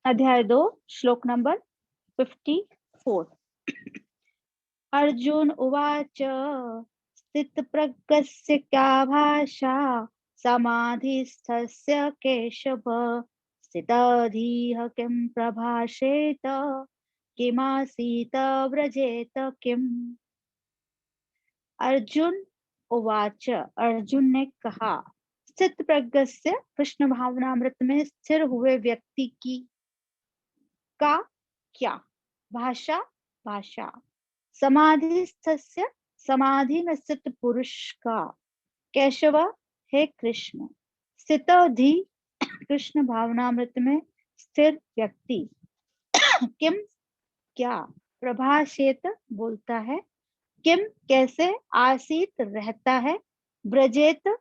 अध्याय 2 श्लोक नंबर 54। अर्जुन उवाच स्थितप्रज्ञस्य का भाषा समाधिस्थस्य केशव स्थितधिः किं प्रभाषेत किमासीत व्रजेत किम। अर्जुन उवाच, अर्जुन ने कहा, स्थित प्रज्ञस्य कृष्ण भावनामृत में स्थिर हुए व्यक्ति की का क्या भाषा भाषा, समाधिस्थस्य समाधि में स्थित पुरुष का, केशव हे कृष्ण, स्थितधि कृष्ण भावनामृत में स्थिर व्यक्ति, किम क्या, प्रभाषेत बोलता है, किम कैसे, आसीत रहता है, ब्रजेत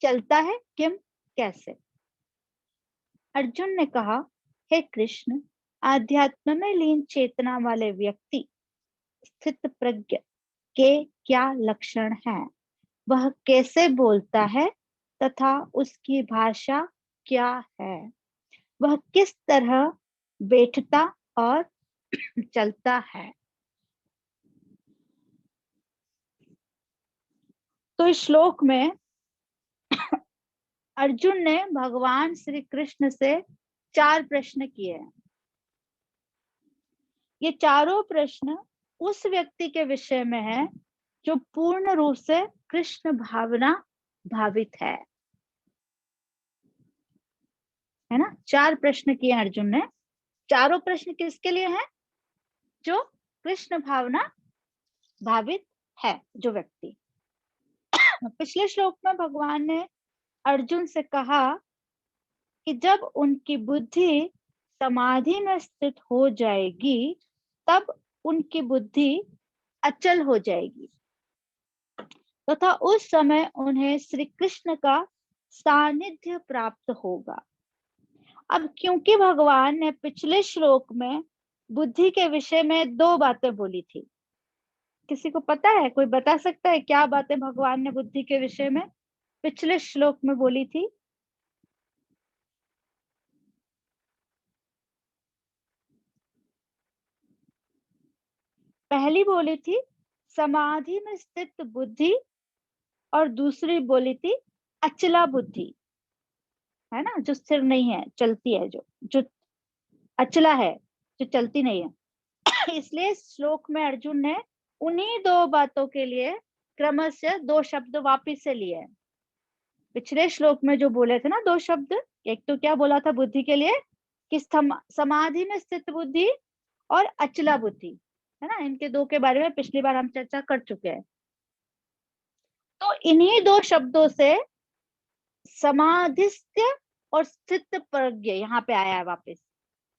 चलता है, किम कैसे। अर्जुन ने कहा, हे कृष्ण, आध्यात्म में लीन चेतना वाले व्यक्ति स्थित प्रज्ञ के क्या लक्षण हैं, वह कैसे बोलता है तथा उसकी भाषा क्या है, वह किस तरह बैठता और चलता है। तो इस श्लोक में अर्जुन ने भगवान श्री कृष्ण से 4 प्रश्न किए हैं। ये चारों प्रश्न उस व्यक्ति के विषय में है जो पूर्ण रूप से कृष्ण भावना भावित है ना। 4 प्रश्न किए अर्जुन ने। चारों प्रश्न किसके लिए हैं? जो कृष्ण भावना भावित है जो व्यक्ति। पिछले श्लोक में भगवान ने अर्जुन से कहा कि जब उनकी बुद्धि समाधि में स्थित हो जाएगी तब उनकी बुद्धि अचल हो जाएगी तथा उस समय उन्हें श्री कृष्ण का सानिध्य प्राप्त होगा। अब क्योंकि भगवान ने पिछले श्लोक में बुद्धि के विषय में 2 बातें बोली थी, किसी को पता है, कोई बता सकता है क्या बातें भगवान ने बुद्धि के विषय में पिछले श्लोक में बोली थी? पहली बोली थी समाधि में स्थित बुद्धि और दूसरी बोली थी अचला बुद्धि, है ना, जो स्थिर नहीं है, चलती है, जो अचला है, जो चलती नहीं है। इसलिए श्लोक में अर्जुन ने उन्हीं 2 बातों के लिए क्रमशः 2 शब्द वापिस से लिए। पिछले श्लोक में जो बोले थे ना 2 शब्द, एक तो क्या बोला था बुद्धि के लिए कि समाधि में स्थित बुद्धि और अचला बुद्धि, है ना। इनके 2 के बारे में पिछली बार हम चर्चा कर चुके हैं। तो इन्हीं 2 शब्दों से समाधिस्थ और स्थित प्रज्ञ यहाँ पे आया है वापस।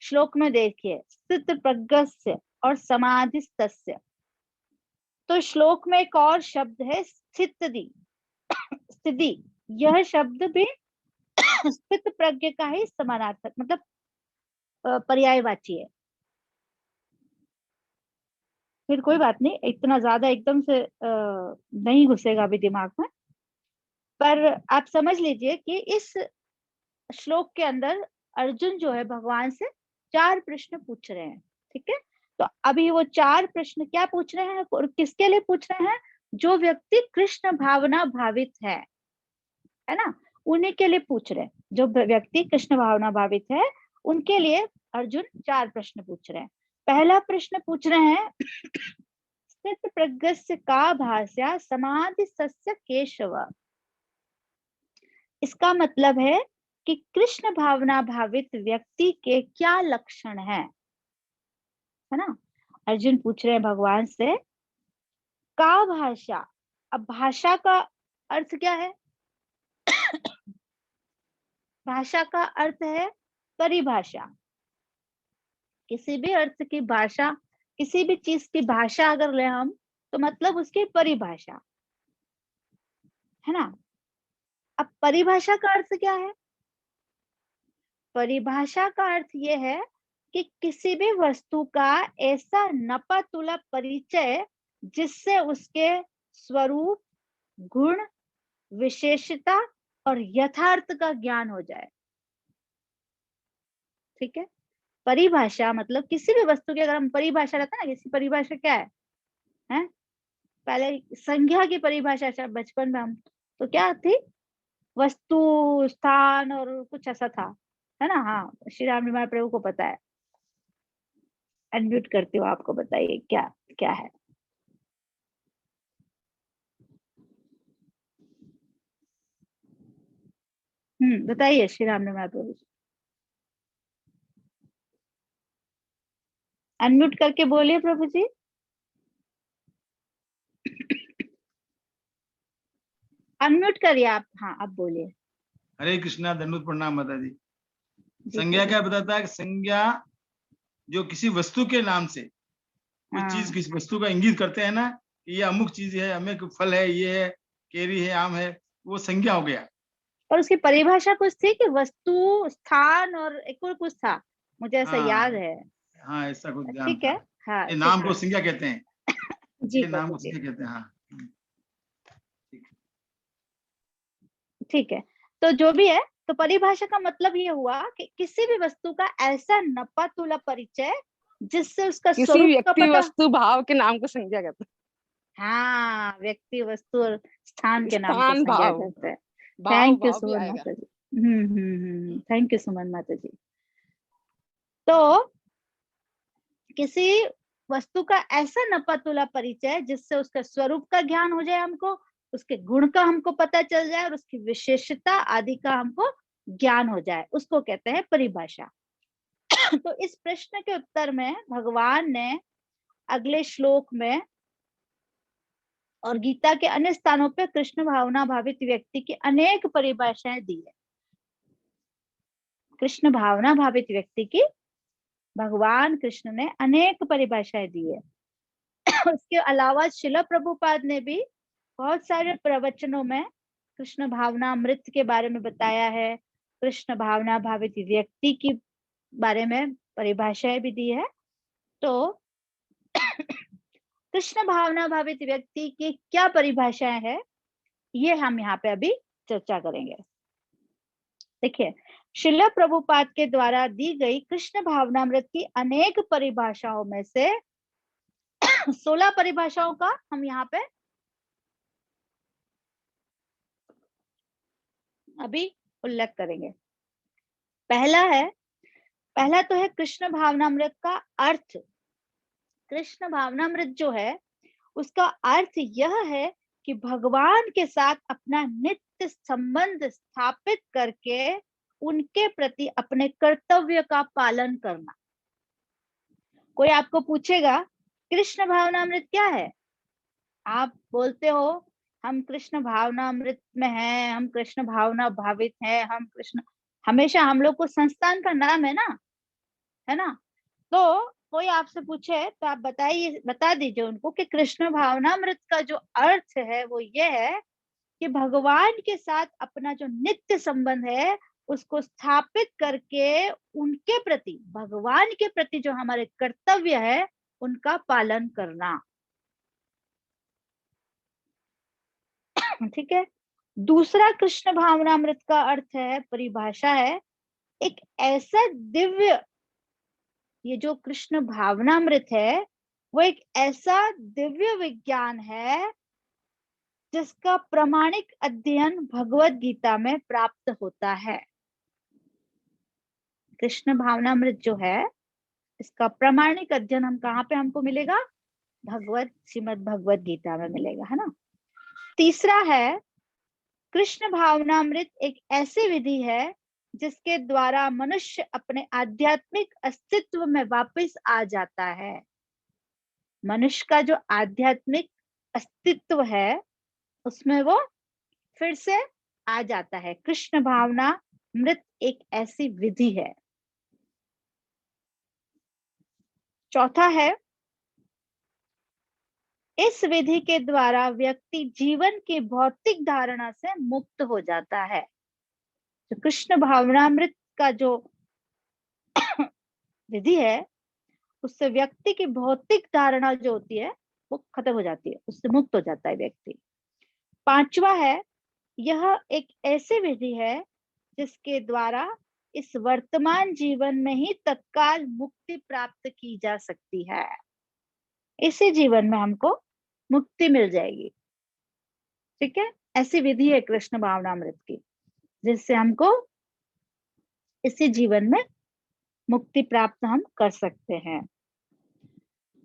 श्लोक में देखिए, स्थित प्रज्ञस्य और समाधिस्थस्य। तो श्लोक में एक और शब्द है स्थिति, स्थिति। यह शब्द भी स्थित प्रज्ञ का ही समानार्थक मतलब पर्यायवाची है। फिर कोई बात नहीं, इतना ज्यादा एकदम से नहीं घुसेगा अभी दिमाग में, पर आप समझ लीजिए कि इस श्लोक के अंदर अर्जुन जो है भगवान से 4 प्रश्न पूछ रहे हैं, ठीक है। तो अभी वो 4 प्रश्न क्या पूछ रहे हैं और किसके लिए पूछ रहे हैं? जो व्यक्ति कृष्ण भावना भावित है ना, उन्हीं के लिए पूछ रहे हैं। जो व्यक्ति कृष्ण भावना भावित है उनके लिए अर्जुन 4 प्रश्न पूछ रहे हैं। पहला प्रश्न पूछ रहे हैं स्थित प्रज्ञस्य का भाष्या समाधि सस्य केशव। इसका मतलब है कि कृष्ण भावना भावित व्यक्ति के क्या लक्षण है ना। अर्जुन पूछ रहे हैं भगवान से का भाषा। अब भाषा का अर्थ क्या है? भाषा का अर्थ है परिभाषा। किसी भी अर्थ की भाषा, किसी भी चीज की भाषा अगर ले हम तो मतलब उसकी परिभाषा, है ना। अब परिभाषा का अर्थ क्या है? परिभाषा का अर्थ ये है कि किसी भी वस्तु का ऐसा नपातुला परिचय जिससे उसके स्वरूप, गुण, विशेषता और यथार्थ का ज्ञान हो जाए, ठीक है। परिभाषा मतलब किसी भी वस्तु की अगर हम परिभाषा रहता है ना, किसी परिभाषा क्या है? पहले संज्ञा की परिभाषा बचपन में हम तो क्या थी, वस्तु, स्थान और कुछ ऐसा था, है ना? हाँ, श्री राम निवास प्रभु को पता है। अनम्यूट करती हूँ, आपको बताइए क्या क्या है। बताइए श्री राम निवास प्रभु, अनम्यूट करके बोलिए प्रभु जी। अनम्यूट करिए आप, हाँ अब बोलिए। हरे कृष्णा, दंडवत प्रणाम माता जी। जी संज्ञा प्रभु। क्या बताता है कि संज्ञा जो किसी वस्तु के नाम से कोई चीज हाँ, किसी वस्तु का इंगित करते हैं ना, कि ये अमुक चीज है, अमुक फल है, ये है, केरी है, आम है, वो संज्ञा हो गया। और उसकी परिभाषा कुछ थी कि वस्तु, स्थान और एक और कुछ था, मुझे ऐसा याद हाँ है। हाँ, ऐसा कुछ ध्यान ठीक है, था। हाँ ये नाम ठीक को है। संज्ञा कहते हैं, जी ये नाम प्रभु को जी, संज्ञा कहते हैं। हाँ ठीक है। तो जो भी है, तो परिभाषा का मतलब ये हुआ कि किसी भी वस्तु का ऐसा नपा तुला परिचय जिससे उसका किसी स्वरूप का व्यक्ति पता। वस्तु भाव के नाम को संज्ञा कहते हाँ, व्यक्ति, वस्तु और स्थान हैं। के नाम को स्थान संज्ञा भाव, कहते हैं। भाव थैंक यू भाव भी सुमन आएगा। माता जी। थैंक यू सुमन माता जी। तो किसी वस्तु का ऐसा नपा तुला परिचय जिससे उसका स्वरूप का ज्ञान हो जाए हमको, उसके गुण का हमको पता चल जाए और उसकी विशेषता आदि का हमको ज्ञान हो जाए, उसको कहते हैं परिभाषा। तो इस प्रश्न के उत्तर में भगवान ने अगले श्लोक में और गीता के अन्य स्थानों पर कृष्ण भावना भावित व्यक्ति की अनेक परिभाषाएं दी है। कृष्ण भावना भावित व्यक्ति की भगवान कृष्ण ने अनेक परिभाषाएं दी है। उसके अलावा शिला प्रभुपाद ने भी बहुत सारे प्रवचनों में कृष्ण भावनामृत के बारे में बताया है, कृष्ण भावना भावित व्यक्ति की बारे में परिभाषाएं भी दी है। तो कृष्ण भावना भावित व्यक्ति की क्या परिभाषाएं है, ये हम यहाँ पे अभी चर्चा करेंगे। देखिए, शिला प्रभुपाद के द्वारा दी गई कृष्ण भावनामृत की अनेक परिभाषाओं में से 16 परिभाषाओं का हम यहाँ पे अभी उल्लेख करेंगे। पहला तो है कृष्ण भावनामृत का अर्थ। कृष्ण भावनामृत जो है उसका अर्थ यह है कि भगवान के साथ अपना नित्य संबंध स्थापित करके उनके प्रति अपने कर्तव्य का पालन करना। कोई आपको पूछेगा कृष्ण भावनामृत क्या है, आप बोलते हो हम कृष्ण भावनामृत में हैं, हम कृष्ण भावना भावित हैं, हम कृष्ण, हमेशा हम लोग को संस्थान का नाम है ना, है ना? तो कोई आपसे पूछे तो आप बताइए, बता दीजिए उनको कि कृष्ण भावनामृत का जो अर्थ है वो ये है कि भगवान के साथ अपना जो नित्य संबंध है उसको स्थापित करके उनके प्रति, भगवान के प्रति जो हमारे कर्तव्य है उनका पालन करना। ठीक है। दूसरा कृष्ण भावनामृत का अर्थ है, परिभाषा है, एक ऐसा दिव्य, ये जो कृष्ण भावनामृत है वो एक ऐसा दिव्य विज्ञान है जिसका प्रमाणिक अध्ययन भगवत गीता में प्राप्त होता है। कृष्ण भावनामृत जो है इसका प्रमाणिक अध्ययन हम कहाँ पे हमको मिलेगा, श्रीमद् भगवत गीता में मिलेगा, है ना? तीसरा है कृष्ण भावनामृत एक ऐसी विधि है जिसके द्वारा मनुष्य अपने आध्यात्मिक अस्तित्व में वापस आ जाता है। मनुष्य का जो आध्यात्मिक अस्तित्व है उसमें वो फिर से आ जाता है। कृष्ण भावना मृत एक ऐसी विधि है। चौथा है, इस विधि के द्वारा व्यक्ति जीवन की भौतिक धारणा से मुक्त हो जाता है। तो कृष्ण भावनामृत का जो विधि है उससे व्यक्ति की भौतिक धारणा जो होती है वो खत्म हो जाती है, उससे मुक्त हो जाता है व्यक्ति। पांचवा है, यह एक ऐसी विधि है जिसके द्वारा इस वर्तमान जीवन में ही तत्काल मुक्ति प्राप्त की जा सकती है। इसी जीवन में हमको मुक्ति मिल जाएगी। ठीक है, ऐसी विधि है कृष्ण भावनामृत की, जिससे हमको इसी जीवन में मुक्ति प्राप्त हम कर सकते हैं।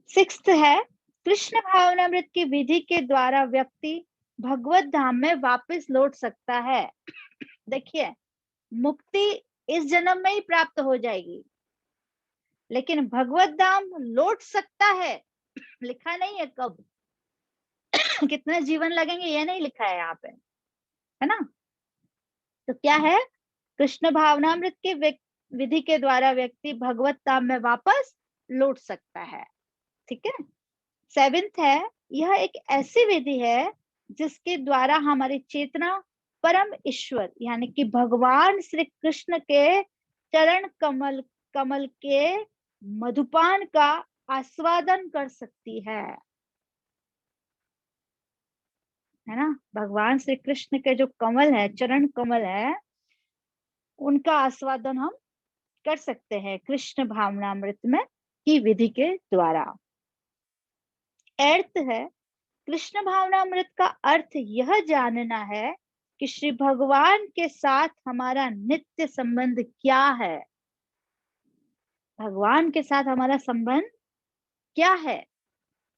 6th है, कृष्ण भावनामृत की विधि के द्वारा व्यक्ति भगवत धाम में वापस लौट सकता है। देखिए, मुक्ति इस जन्म में ही प्राप्त हो जाएगी, लेकिन भगवत धाम लौट सकता है, लिखा नहीं है कब कितने जीवन लगेंगे ये नहीं लिखा है यहाँ पे, है ना। तो क्या है, कृष्ण भावनामृत की विधि के द्वारा व्यक्ति भगवत धाम में वापस लौट सकता है। ठीक है। 7th है, यह एक ऐसी विधि है जिसके द्वारा हमारी चेतना परम ईश्वर यानी कि भगवान श्री कृष्ण के चरण कमल के मधुपान का आस्वादन कर सकती है ना। भगवान श्री कृष्ण के जो कमल है, चरण कमल है, उनका आस्वादन हम कर सकते हैं कृष्ण भावनामृत में की विधि के द्वारा। 8th है, कृष्ण भावनामृत का अर्थ यह जानना है कि श्री भगवान के साथ हमारा नित्य संबंध क्या है। भगवान के साथ हमारा संबंध क्या है,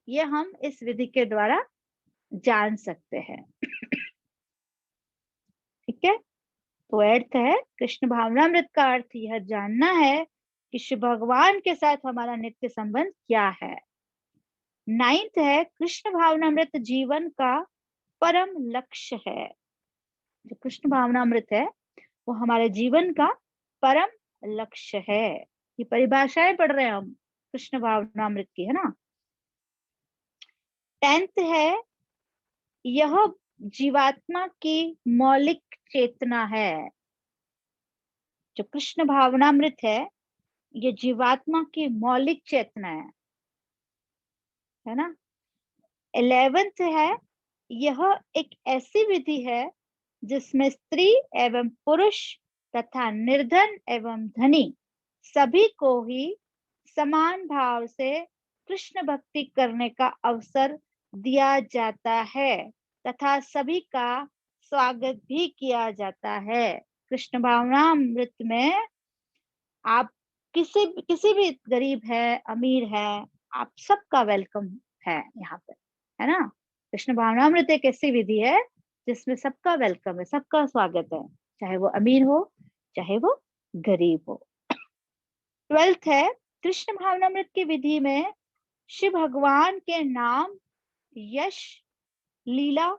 ये हम इस विधि के द्वारा जान सकते हैं। ठीक है, तो 8th है, कृष्ण भावनामृत का अर्थ यह जानना है कि श्री भगवान के साथ हमारा नित्य संबंध क्या है। 9th है, कृष्ण भावनामृत जीवन का परम लक्ष्य है। जो कृष्ण भावनामृत है वो हमारे जीवन का परम लक्ष्य है। ये परिभाषाएं पढ़ रहे हैं हम कृष्ण भावनामृत की, है ना। 10th है, यह जीवात्मा की मौलिक चेतना है। जो कृष्ण भावनामृत है ये जीवात्मा की मौलिक चेतना है ना। 11th है, यह एक ऐसी विधि है जिसमें स्त्री एवं पुरुष तथा निर्धन एवं धनी सभी को ही समान भाव से कृष्ण भक्ति करने का अवसर दिया जाता है तथा सभी का स्वागत भी किया जाता है। कृष्ण भावनामृत में आप किसी भी गरीब है, अमीर है, आप सबका वेलकम है यहाँ पे, है ना। कृष्ण भावनामृत एक ऐसी विधि है जिसमें सबका वेलकम है, सबका स्वागत है, चाहे वो अमीर हो चाहे वो गरीब हो। 12th है, कृष्ण भावनामृत की विधि में शिव भगवान के नाम, यश, लीला,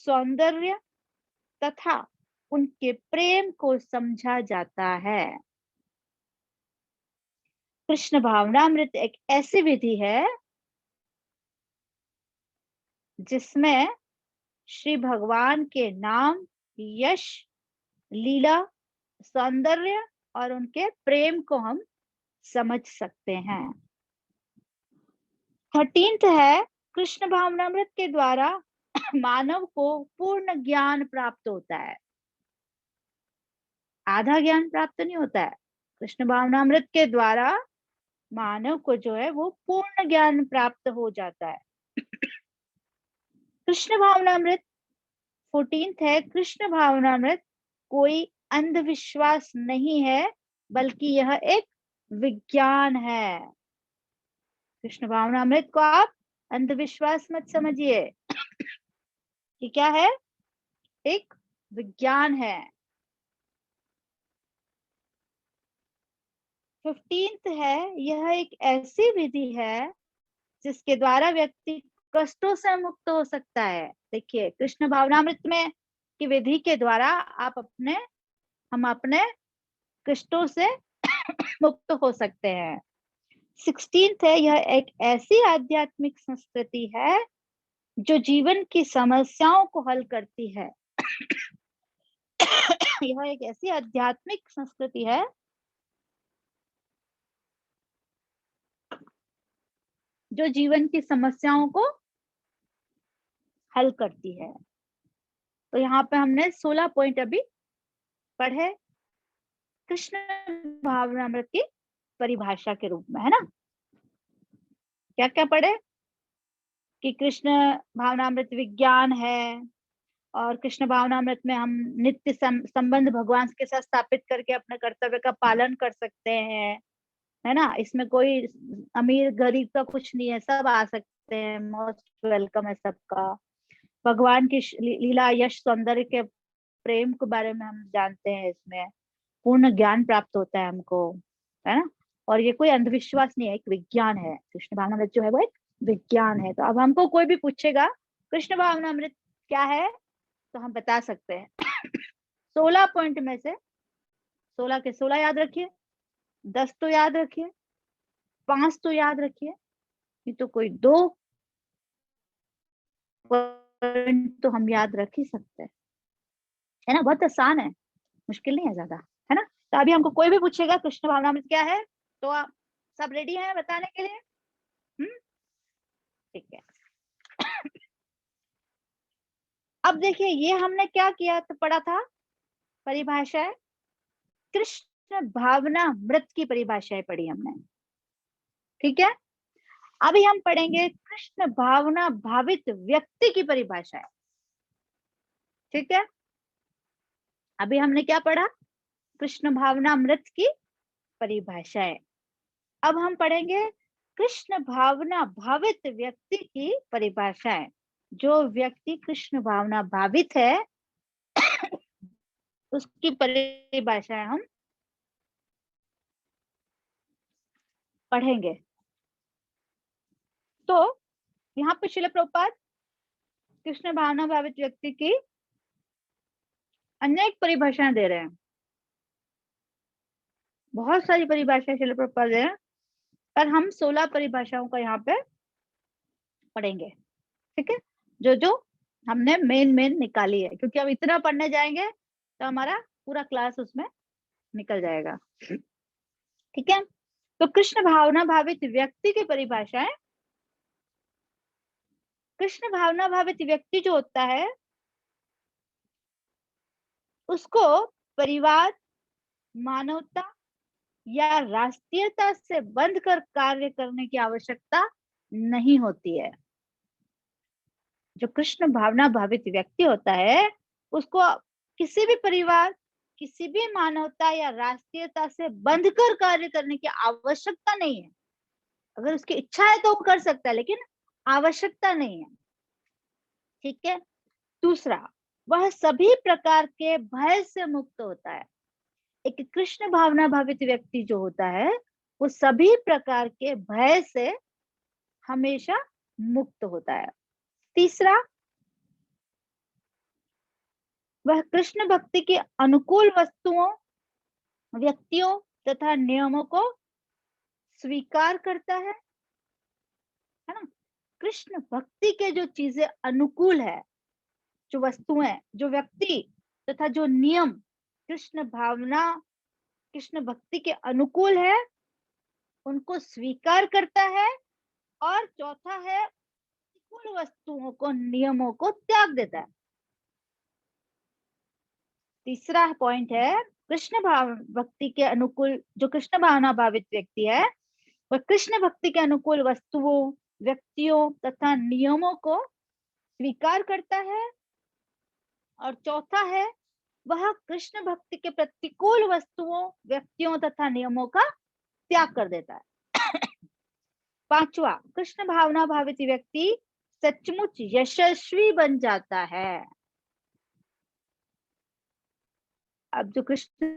सौंदर्य तथा उनके प्रेम को समझा जाता है। कृष्ण भावनामृत एक ऐसी विधि है जिसमें श्री भगवान के नाम, यश, लीला, सौंदर्य और उनके प्रेम को हम समझ सकते हैं। 13th है, कृष्ण भावनामृत के द्वारा मानव को पूर्ण ज्ञान प्राप्त होता है, आधा ज्ञान प्राप्त नहीं होता है। कृष्ण भावनामृत के द्वारा मानव को जो है वो पूर्ण ज्ञान प्राप्त हो जाता है। कृष्ण भावनामृत 14th है, कृष्ण भावनामृत कोई अंधविश्वास नहीं है बल्कि यह एक विज्ञान है। कृष्ण भावनामृत को आप अंधविश्वास मत समझिए, ये क्या है, एक विज्ञान है। 15th है, यह एक ऐसी विधि है जिसके द्वारा व्यक्ति कष्टों से मुक्त हो सकता है। देखिए, कृष्ण भावनामृत में की विधि के द्वारा हम अपने कष्टों से मुक्त हो सकते हैं। 16th है, यह एक ऐसी आध्यात्मिक संस्कृति है जो जीवन की समस्याओं को हल करती है। यह एक ऐसी आध्यात्मिक संस्कृति है जो जीवन की समस्याओं को हल करती है। तो यहाँ पे हमने 16 पॉइंट अभी पढ़े। कृष्ण भावनामृत की परिभाषा के रूप में, है ना। क्या क्या पढ़े कि कृष्ण भावनामृत विज्ञान है, और कृष्ण भावनामृत में हम नित्य संबंध भगवान के साथ स्थापित करके अपने कर्तव्य का पालन कर सकते हैं, है ना। इसमें कोई अमीर गरीब का कुछ नहीं है, सब आ सकते हैं, मोस्ट वेलकम है सबका। भगवान की लीला यश सौंदर्य के प्रेम के बारे में हम जानते हैं, इसमें पूर्ण ज्ञान प्राप्त होता है हमको, है ना। और ये कोई अंधविश्वास नहीं है, एक विज्ञान है। कृष्ण भावनामृत जो है वो एक विज्ञान है। तो अब हमको कोई भी पूछेगा कृष्ण भावनामृत क्या है, तो हम बता सकते हैं। 16 पॉइंट में से 16 के 16 याद रखिए, 10 तो याद रखिए, 5 तो याद रखिए, नहीं तो कोई 2 पॉइंट तो हम याद रख ही सकते हैं, है ना। बहुत आसान है, मुश्किल नहीं है ज्यादा, है ना। तो अभी हमको कोई भी पूछेगा कृष्ण भावनामृत क्या है, तो आप सब रेडी हैं बताने के लिए? ठीक है। अब देखिए ये हमने क्या किया, तो पढ़ा था परिभाषा है, कृष्ण भावनामृत की परिभाषाएं पढ़ी हमने, ठीक है। अभी हम पढ़ेंगे कृष्ण भावना भावित व्यक्ति की परिभाषा है, ठीक है। अभी हमने क्या पढ़ा, कृष्ण भावनामृत की परिभाषा है। अब हम पढ़ेंगे कृष्ण भावना भावित व्यक्ति की परिभाषा है। जो व्यक्ति कृष्ण भावना भावित है उसकी परिभाषा है हम पढ़ेंगे। तो यहाँ पे श्रील प्रभुपाद कृष्ण भावना भावित व्यक्ति की अनेक परिभाषाएं दे रहे हैं, बहुत सारी परिभाषाएं श्रील प्रभुपाद दे रहे हैं, पर हम 16 परिभाषाओं का यहाँ पे पढ़ेंगे, ठीक है। जो जो हमने मेन निकाली है, क्योंकि अब इतना पढ़ने जाएंगे तो हमारा पूरा क्लास उसमें निकल जाएगा, ठीक है। तो कृष्ण भावना भावित व्यक्ति की परिभाषा है, कृष्ण भावना भावित व्यक्ति जो होता है उसको परिवार, मानवता या राष्ट्रीयता से बंध कर कार्य करने की आवश्यकता नहीं होती है। जो कृष्ण भावना भावित व्यक्ति होता है उसको किसी भी परिवार, किसी भी मानवता या राष्ट्रीयता से बंध कर कार्य करने की आवश्यकता नहीं है। अगर उसकी इच्छा है तो वो कर सकता है, लेकिन आवश्यकता नहीं है, ठीक है। दूसरा, वह सभी प्रकार के भय से मुक्त होता है। एक कृष्ण भावना भावित व्यक्ति जो होता है वो सभी प्रकार के भय से हमेशा मुक्त होता है। तीसरा, वह कृष्ण भक्ति के अनुकूल वस्तुओं, व्यक्तियों तथा नियमों को स्वीकार करता है ना। कृष्ण भक्ति के जो चीजें अनुकूल है, जो वस्तुएं, जो व्यक्ति तथा जो नियम कृष्ण भावना, कृष्ण भक्ति के अनुकूल है, उनको स्वीकार करता है। और चौथा है, प्रतिकूल वस्तुओं को, नियमों को त्याग देता है। तीसरा पॉइंट है, कृष्ण भाव भक्ति के अनुकूल, जो कृष्ण भावना भावित व्यक्ति है वह कृष्ण भक्ति के अनुकूल वस्तुओं, व्यक्तियों तथा नियमों को स्वीकार करता है। और चौथा है, वह कृष्ण भक्ति के प्रतिकूल वस्तुओं, व्यक्तियों तथा नियमों का त्याग कर देता है। पांचवा, कृष्ण भावना भावित व्यक्ति सचमुच यशस्वी बन जाता है। अब जो कृष्ण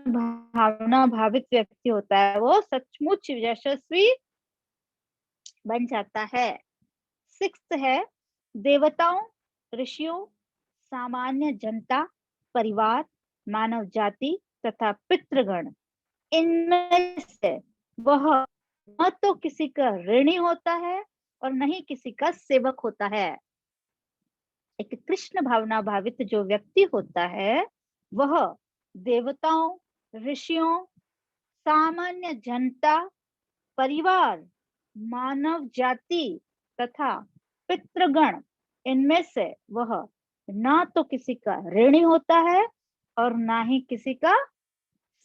भावना भावित व्यक्ति होता है वो सचमुच यशस्वी बन जाता है। सिक्स्थ है, देवताओं, ऋषियों, सामान्य जनता, परिवार, मानव जाति तथा पितृगण, इनमें से वह न तो किसी का ऋणी होता है और न ही किसी का सेवक होता है। एक कृष्ण भावना भावित जो व्यक्ति होता है वह देवताओं, ऋषियों, सामान्य जनता, परिवार, मानव जाति तथा पितृगण, इनमें से वह ना तो किसी का ऋणी होता है और ना ही किसी का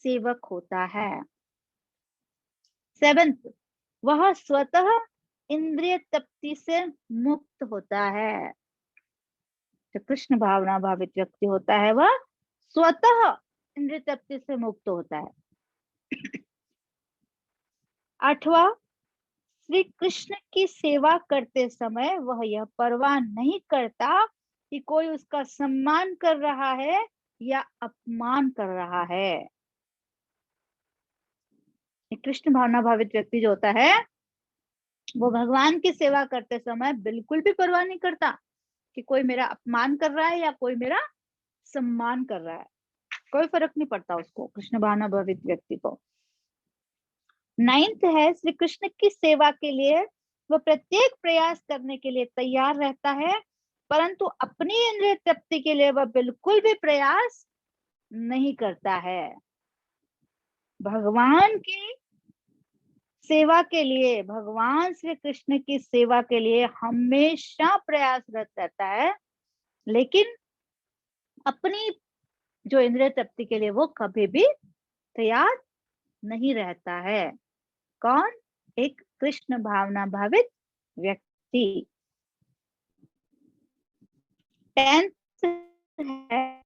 सेवक होता है। 7th, वह स्वतः इंद्रिय तृप्ति से मुक्त होता है। जो कृष्ण भावना भावित व्यक्ति होता है वह स्वतः इंद्रिय तृप्ति से मुक्त होता है। 8वां, श्री कृष्ण की सेवा करते समय वह यह परवाह नहीं करता कि कोई उसका सम्मान कर रहा है या अपमान कर रहा है। कृष्ण भावना भावित व्यक्ति जो होता है वो भगवान की सेवा करते समय बिल्कुल भी परवाह नहीं करता कि कोई मेरा अपमान कर रहा है या कोई मेरा सम्मान कर रहा है, कोई फर्क नहीं पड़ता उसको, कृष्ण भावना भावित व्यक्ति को। 9th है, श्री कृष्ण की सेवा के लिए वह प्रत्येक प्रयास करने के लिए तैयार रहता है, परंतु अपनी इंद्रिय तृप्ति के लिए वह बिल्कुल भी प्रयास नहीं करता है। भगवान की सेवा के लिए, भगवान श्री कृष्ण की सेवा के लिए हमेशा प्रयासरत रहता है, लेकिन अपनी जो इंद्रिय तृप्ति के लिए वो कभी भी तैयार नहीं रहता है। कौन? एक कृष्ण भावना भावित व्यक्ति। 10th है,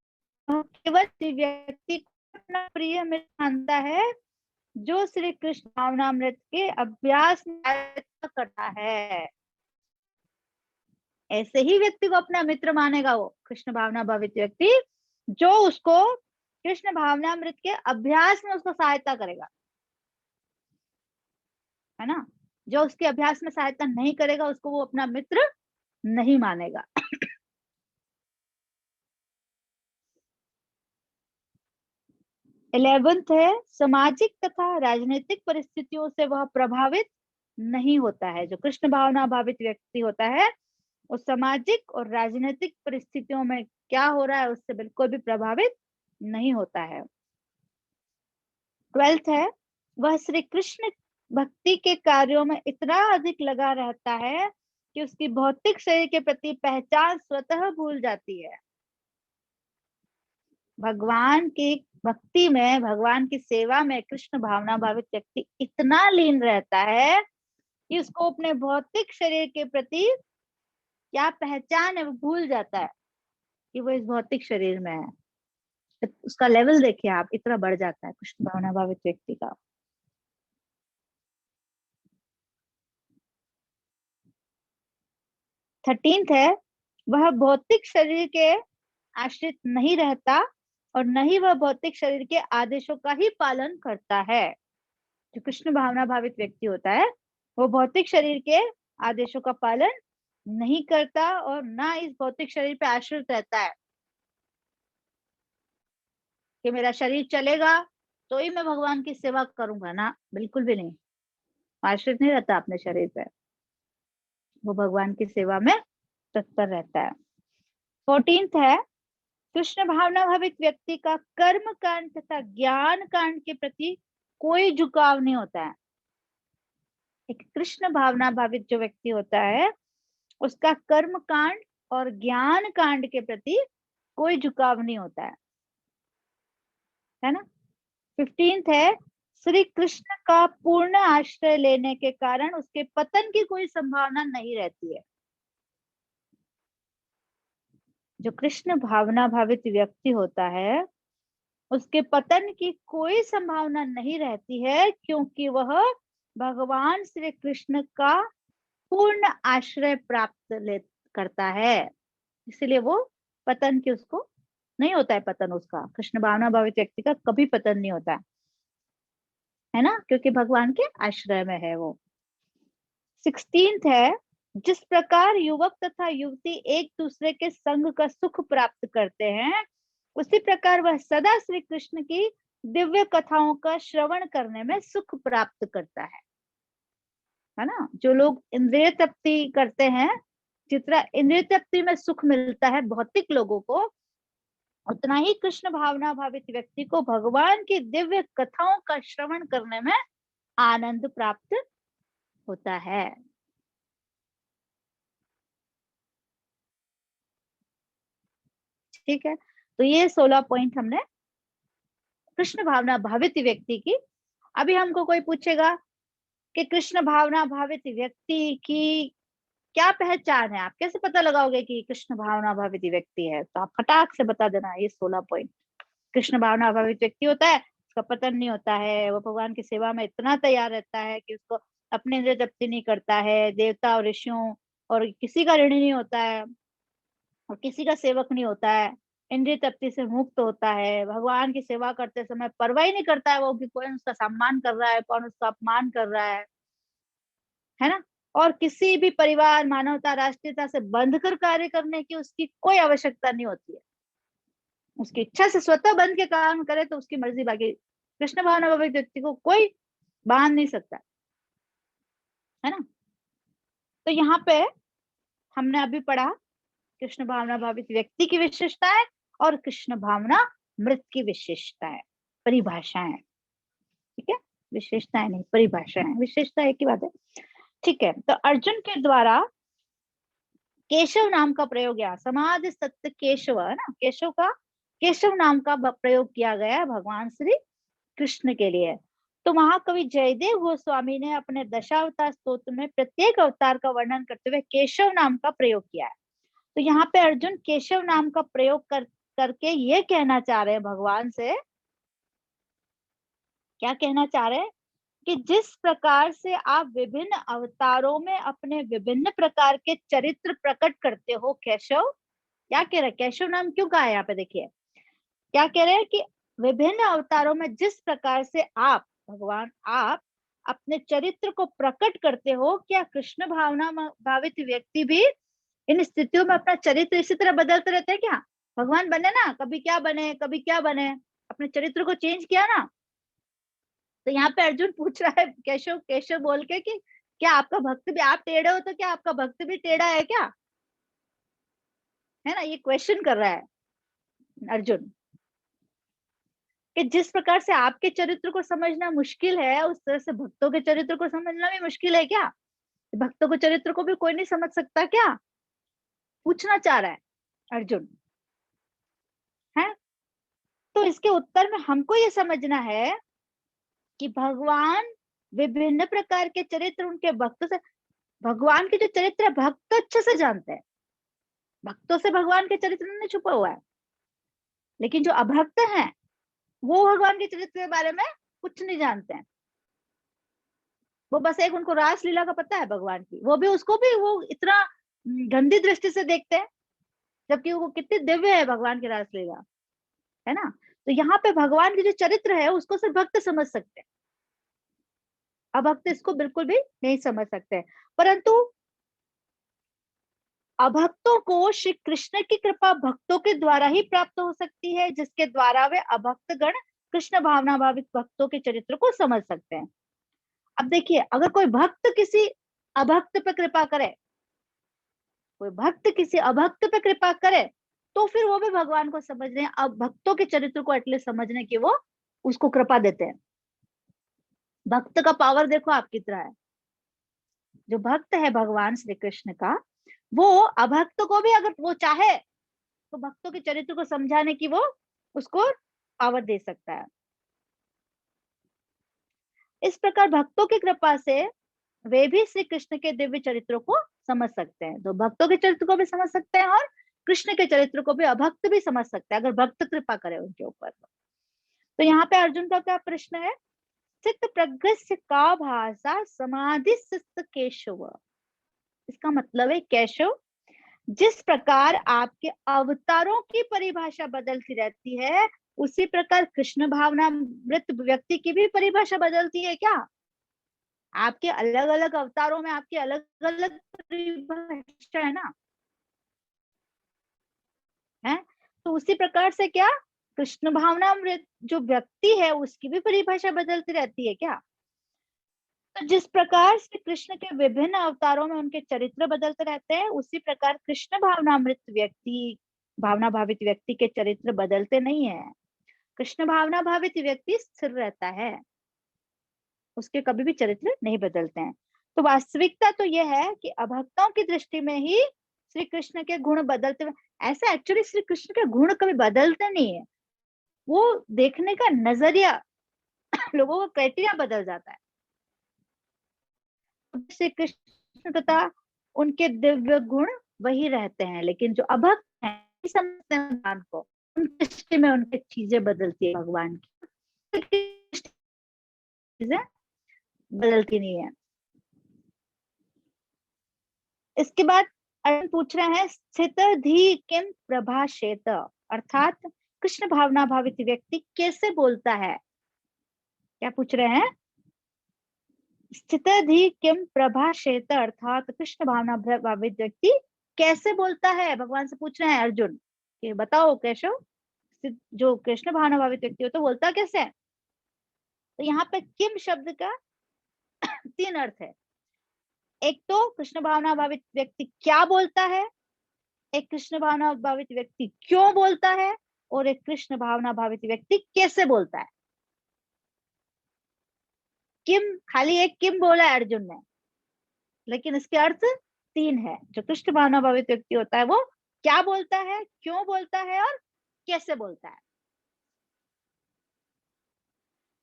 केवल व्यक्ति को अपना प्रिय मित्र मानता है जो श्री कृष्ण भावनामृत के अभ्यास में सहायता करता है। ऐसे ही व्यक्ति को अपना मित्र मानेगा वो कृष्ण भावना भावित व्यक्ति, जो उसको कृष्ण भावनामृत के अभ्यास में उसको सहायता करेगा, है ना। जो उसके अभ्यास में सहायता नहीं करेगा उसको वो अपना मित्र नहीं मानेगा। 11th है, सामाजिक तथा राजनीतिक परिस्थितियों से वह प्रभावित नहीं होता है। जो कृष्ण भावना भावित व्यक्ति होता है वो सामाजिक और राजनीतिक परिस्थितियों में क्या हो रहा है उससे बिल्कुल भी प्रभावित नहीं होता है। 12th है, वह श्री कृष्ण भक्ति के कार्यों में इतना अधिक लगा रहता है कि उसकी भौतिक शरीर के प्रति पहचान स्वतः भूल जाती है। भगवान की भक्ति में, भगवान की सेवा में कृष्ण भावना भावित व्यक्ति इतना लीन रहता है कि उसको अपने भौतिक शरीर के प्रति क्या पहचान है वो भूल जाता है कि वो इस भौतिक शरीर में है। उसका लेवल देखिए आप, इतना बढ़ जाता है कृष्ण भावना भावित व्यक्ति का। 13th है, वह भौतिक शरीर के आश्रित नहीं रहता और न ही वह भौतिक शरीर के आदेशों का ही पालन करता है। जो कृष्ण भावना भावित व्यक्ति होता है वो भौतिक शरीर के आदेशों का पालन नहीं करता और ना इस भौतिक शरीर पे आश्रित रहता है कि मेरा शरीर चलेगा तो ही मैं भगवान की सेवा करूंगा, ना, बिल्कुल भी नहीं। आश्रित नहीं रहता अपने शरीर पे, वो भगवान की सेवा में तत्पर रहता है। 14th है, कृष्ण भावना भावित व्यक्ति का कर्म कांड तथा ज्ञान कांड के प्रति कोई झुकाव नहीं होता है। एक कृष्ण भावना भावित जो व्यक्ति होता है उसका कर्म कांड और ज्ञान कांड के प्रति कोई झुकाव नहीं होता है ना। 15th है, श्री कृष्ण का पूर्ण आश्रय लेने के कारण उसके पतन की कोई संभावना नहीं रहती है। जो कृष्ण भावना भावित व्यक्ति होता है उसके पतन की कोई संभावना नहीं रहती है, क्योंकि वह भगवान श्री कृष्ण का पूर्ण आश्रय करता है, इसलिए वो पतन की उसको नहीं होता है। पतन उसका, कृष्ण भावना भावित व्यक्ति का कभी पतन नहीं होता है ना, क्योंकि भगवान के आश्रय में है वो। 16th है, जिस प्रकार युवक तथा युवती एक दूसरे के संग का सुख प्राप्त करते हैं उसी प्रकार वह सदा श्री कृष्ण की दिव्य कथाओं का श्रवण करने में सुख प्राप्त करता है ना। जो लोग इंद्रिय तृप्ति करते हैं, जितना इंद्रिय तृप्ति में सुख मिलता है भौतिक लोगों को, उतना ही कृष्ण भावना भावित व्यक्ति को भगवान की दिव्य कथाओं का श्रवण करने में आनंद प्राप्त होता है। ठीक है, तो ये 16 पॉइंट हमने कृष्ण भावना भावित व्यक्ति की। अभी हमको कोई पूछेगा कि कृष्ण भावना भावित व्यक्ति की क्या पहचान है, आप कैसे पता लगाओगे कि कृष्ण भावना भावित व्यक्ति है? तो आप फटाक से बता देना ये 16 पॉइंट। कृष्ण भावना भावित व्यक्ति होता है, उसका पतन नहीं होता है, वो भगवान की सेवा में इतना तैयार रहता है कि उसको अपने इंद्रिय तृप्ति नहीं करता है, देवता और ऋषियों और किसी का ऋणी नहीं होता है और किसी का सेवक नहीं होता है, इंद्रिय तृप्ति से मुक्त होता है, भगवान की सेवा करते समय परवाह ही नहीं करता है वो कि कौन उसका सम्मान कर रहा है, कौन उसका अपमान कर रहा है ना। और किसी भी परिवार, मानवता, राष्ट्रीयता से बंधकर कार्य करने की उसकी कोई आवश्यकता नहीं होती है। उसकी इच्छा से स्वतः बंध के काम करे तो उसकी मर्जी, बाकी कृष्ण भावना भावित व्यक्ति को कोई बांध नहीं सकता, है ना। तो यहाँ पे हमने अभी पढ़ा कृष्ण भावना भावित व्यक्ति की विशेषताएं और कृष्ण भावना मृत की विशेषताएं, परिभाषाएं। ठीक है, विशेषताएं नहीं, परिभाषाएं। विशेषता एक ही बात है। ठीक है, तो अर्जुन के द्वारा केशव नाम का प्रयोग, यहाँ समाधि सत्य केशव है ना, केशव का, केशव नाम का प्रयोग किया गया है भगवान श्री कृष्ण के लिए। तो महाकवि जयदेव गोस्वामी ने अपने दशावतार स्तोत्र में प्रत्येक अवतार का वर्णन करते हुए केशव नाम का प्रयोग किया है। तो यहाँ पे अर्जुन केशव नाम का प्रयोग करके ये कहना चाह रहे हैं भगवान से, क्या कहना चाह रहे हैं कि जिस प्रकार से आप विभिन्न अवतारों में अपने विभिन्न प्रकार के चरित्र प्रकट करते हो केशव, क्या कह रहे हैं, केशव नाम क्यों कहा है यहाँ पे, देखिए क्या कह रहे हैं कि विभिन्न अवतारों में जिस प्रकार से आप भगवान आप अपने चरित्र को प्रकट करते हो, क्या कृष्ण भावना भावित व्यक्ति भी इन स्थितियों में अपना चरित्र इसी तरह बदलते रहते हैं क्या? भगवान बने ना, कभी क्या बने कभी क्या बने, अपने चरित्र को चेंज किया ना। तो यहाँ पे अर्जुन पूछ रहा है केशव केशव बोल के कि क्या आपका भक्त भी, आप टेढ़े हो तो क्या आपका भक्त भी टेढ़ा है क्या, है ना, ये क्वेश्चन कर रहा है अर्जुन कि जिस प्रकार से आपके चरित्र को समझना मुश्किल है उस तरह से भक्तों के चरित्र को समझना भी मुश्किल है क्या? भक्तों के चरित्र को भी कोई नहीं समझ सकता क्या, पूछना चाह रहा है अर्जुन, है। तो इसके उत्तर में हमको ये समझना है कि भगवान विभिन्न प्रकार के चरित्र उनके भक्तों से, भगवान के जो चरित्र है भक्त अच्छे से जानते हैं, भक्तों से भगवान के चरित्र में छुपा हुआ है, लेकिन जो अभक्त हैं वो भगवान के चरित्र के बारे में कुछ नहीं जानते हैं। वो बस एक उनको रास लीला का पता है भगवान की, वो भी उसको भी वो इतना गंदी दृष्टि से देखते हैं, जबकि वो कितनी दिव्य है भगवान की रास लीला, है ना। तो यहाँ पे भगवान के जो चरित्र है उसको सिर्फ भक्त समझ सकते हैं, अभक्त इसको बिल्कुल भी नहीं समझ सकते। परंतु अभक्तों को श्री कृष्ण की कृपा भक्तों के द्वारा ही प्राप्त हो सकती है, जिसके द्वारा वे अभक्त गण कृष्ण भावना भावित भक्तों के चरित्र को समझ सकते हैं। अब देखिए, अगर कोई भक्त किसी अभक्त पे कृपा करे, कोई भक्त किसी अभक्त पे कृपा करे, तो फिर वो भी भगवान को समझने, अब भक्तों के चरित्र को एटलीस्ट समझने की वो उसको कृपा देते हैं। भक्त का पावर देखो आप कितना है। जो भक्त है भगवान श्री कृष्ण का, वो अभक्त को भी अगर वो चाहे तो भक्तों के चरित्र को समझाने की वो उसको पावर दे सकता है। इस प्रकार भक्तों की कृपा से वे भी श्री कृष्ण के दिव्य चरित्रों को समझ सकते हैं। तो भक्तों के चरित्र को भी समझ सकते हैं और कृष्ण के चरित्र को भी अभक्त भी समझ सकते हैं, अगर भक्त कृपा करे उनके ऊपर। तो यहाँ पे अर्जुन का क्या प्रश्न है, चित्त प्रगस्य का भाषा समाधि सिस्त केशव। इसका मतलब है केशव, जिस प्रकार आपके अवतारों की परिभाषा बदलती रहती है, उसी प्रकार कृष्ण भावना मृत व्यक्ति की भी परिभाषा बदलती है क्या? आपके अलग अलग अवतारों में आपकी अलग अलग परिभाषा है ना, है। तो उसी प्रकार से क्या कृष्ण भावना मृत जो व्यक्ति है उसकी भी परिभाषा बदलती रहती है क्या? तो जिस प्रकार से कृष्ण के विभिन्न अवतारों में उनके चरित्र बदलते रहते हैं, उसी प्रकार कृष्ण भावनामृत व्यक्ति, भावना भावित व्यक्ति के चरित्र बदलते नहीं है। कृष्ण भावना भावित व्यक्ति स्थिर रहता है, उसके कभी भी चरित्र नहीं बदलते हैं। तो वास्तविकता तो यह है कि अभक्तों की दृष्टि में ही श्री कृष्ण के गुण बदलते हुए, ऐसा एक्चुअली श्री कृष्ण के गुण कभी बदलते नहीं है, वो देखने का नजरिया लोगों का क्राइटेरिया बदल जाता है। श्री कृष्ण तथा उनके दिव्य गुण वही रहते हैं, लेकिन जो अभक्त हैं नहीं समझते हैं भगवान को, उनके दृष्टि में उनकी चीजें बदलती है, भगवान की चीजें बदलती नहीं है। इसके बाद अर्जुन पूछ रहे हैं स्थित धी किम प्रभाषेत, अर्थात कृष्ण भावना भावित व्यक्ति कैसे बोलता है। क्या पूछ रहे हैं? स्थित धी किम प्रभाषेत, अर्थात कृष्ण भावना भावित व्यक्ति कैसे बोलता है, भगवान से पूछ रहे हैं अर्जुन कि बताओ केशव, जो कृष्ण भावना भावित व्यक्ति होता है बोलता कैसे है। तो यहाँ पे किम शब्द का 3 अर्थ है। एक तो कृष्ण भावना भावित व्यक्ति क्या बोलता है, एक कृष्ण भावना भावित व्यक्ति क्यों बोलता है, और एक कृष्ण भावना भावित व्यक्ति कैसे बोलता है। किम, खाली एक किम बोला है अर्जुन ने, लेकिन इसके अर्थ 3 है। जो कृष्ण भावना भावित व्यक्ति होता है वो क्या बोलता है, क्यों बोलता है और कैसे बोलता है।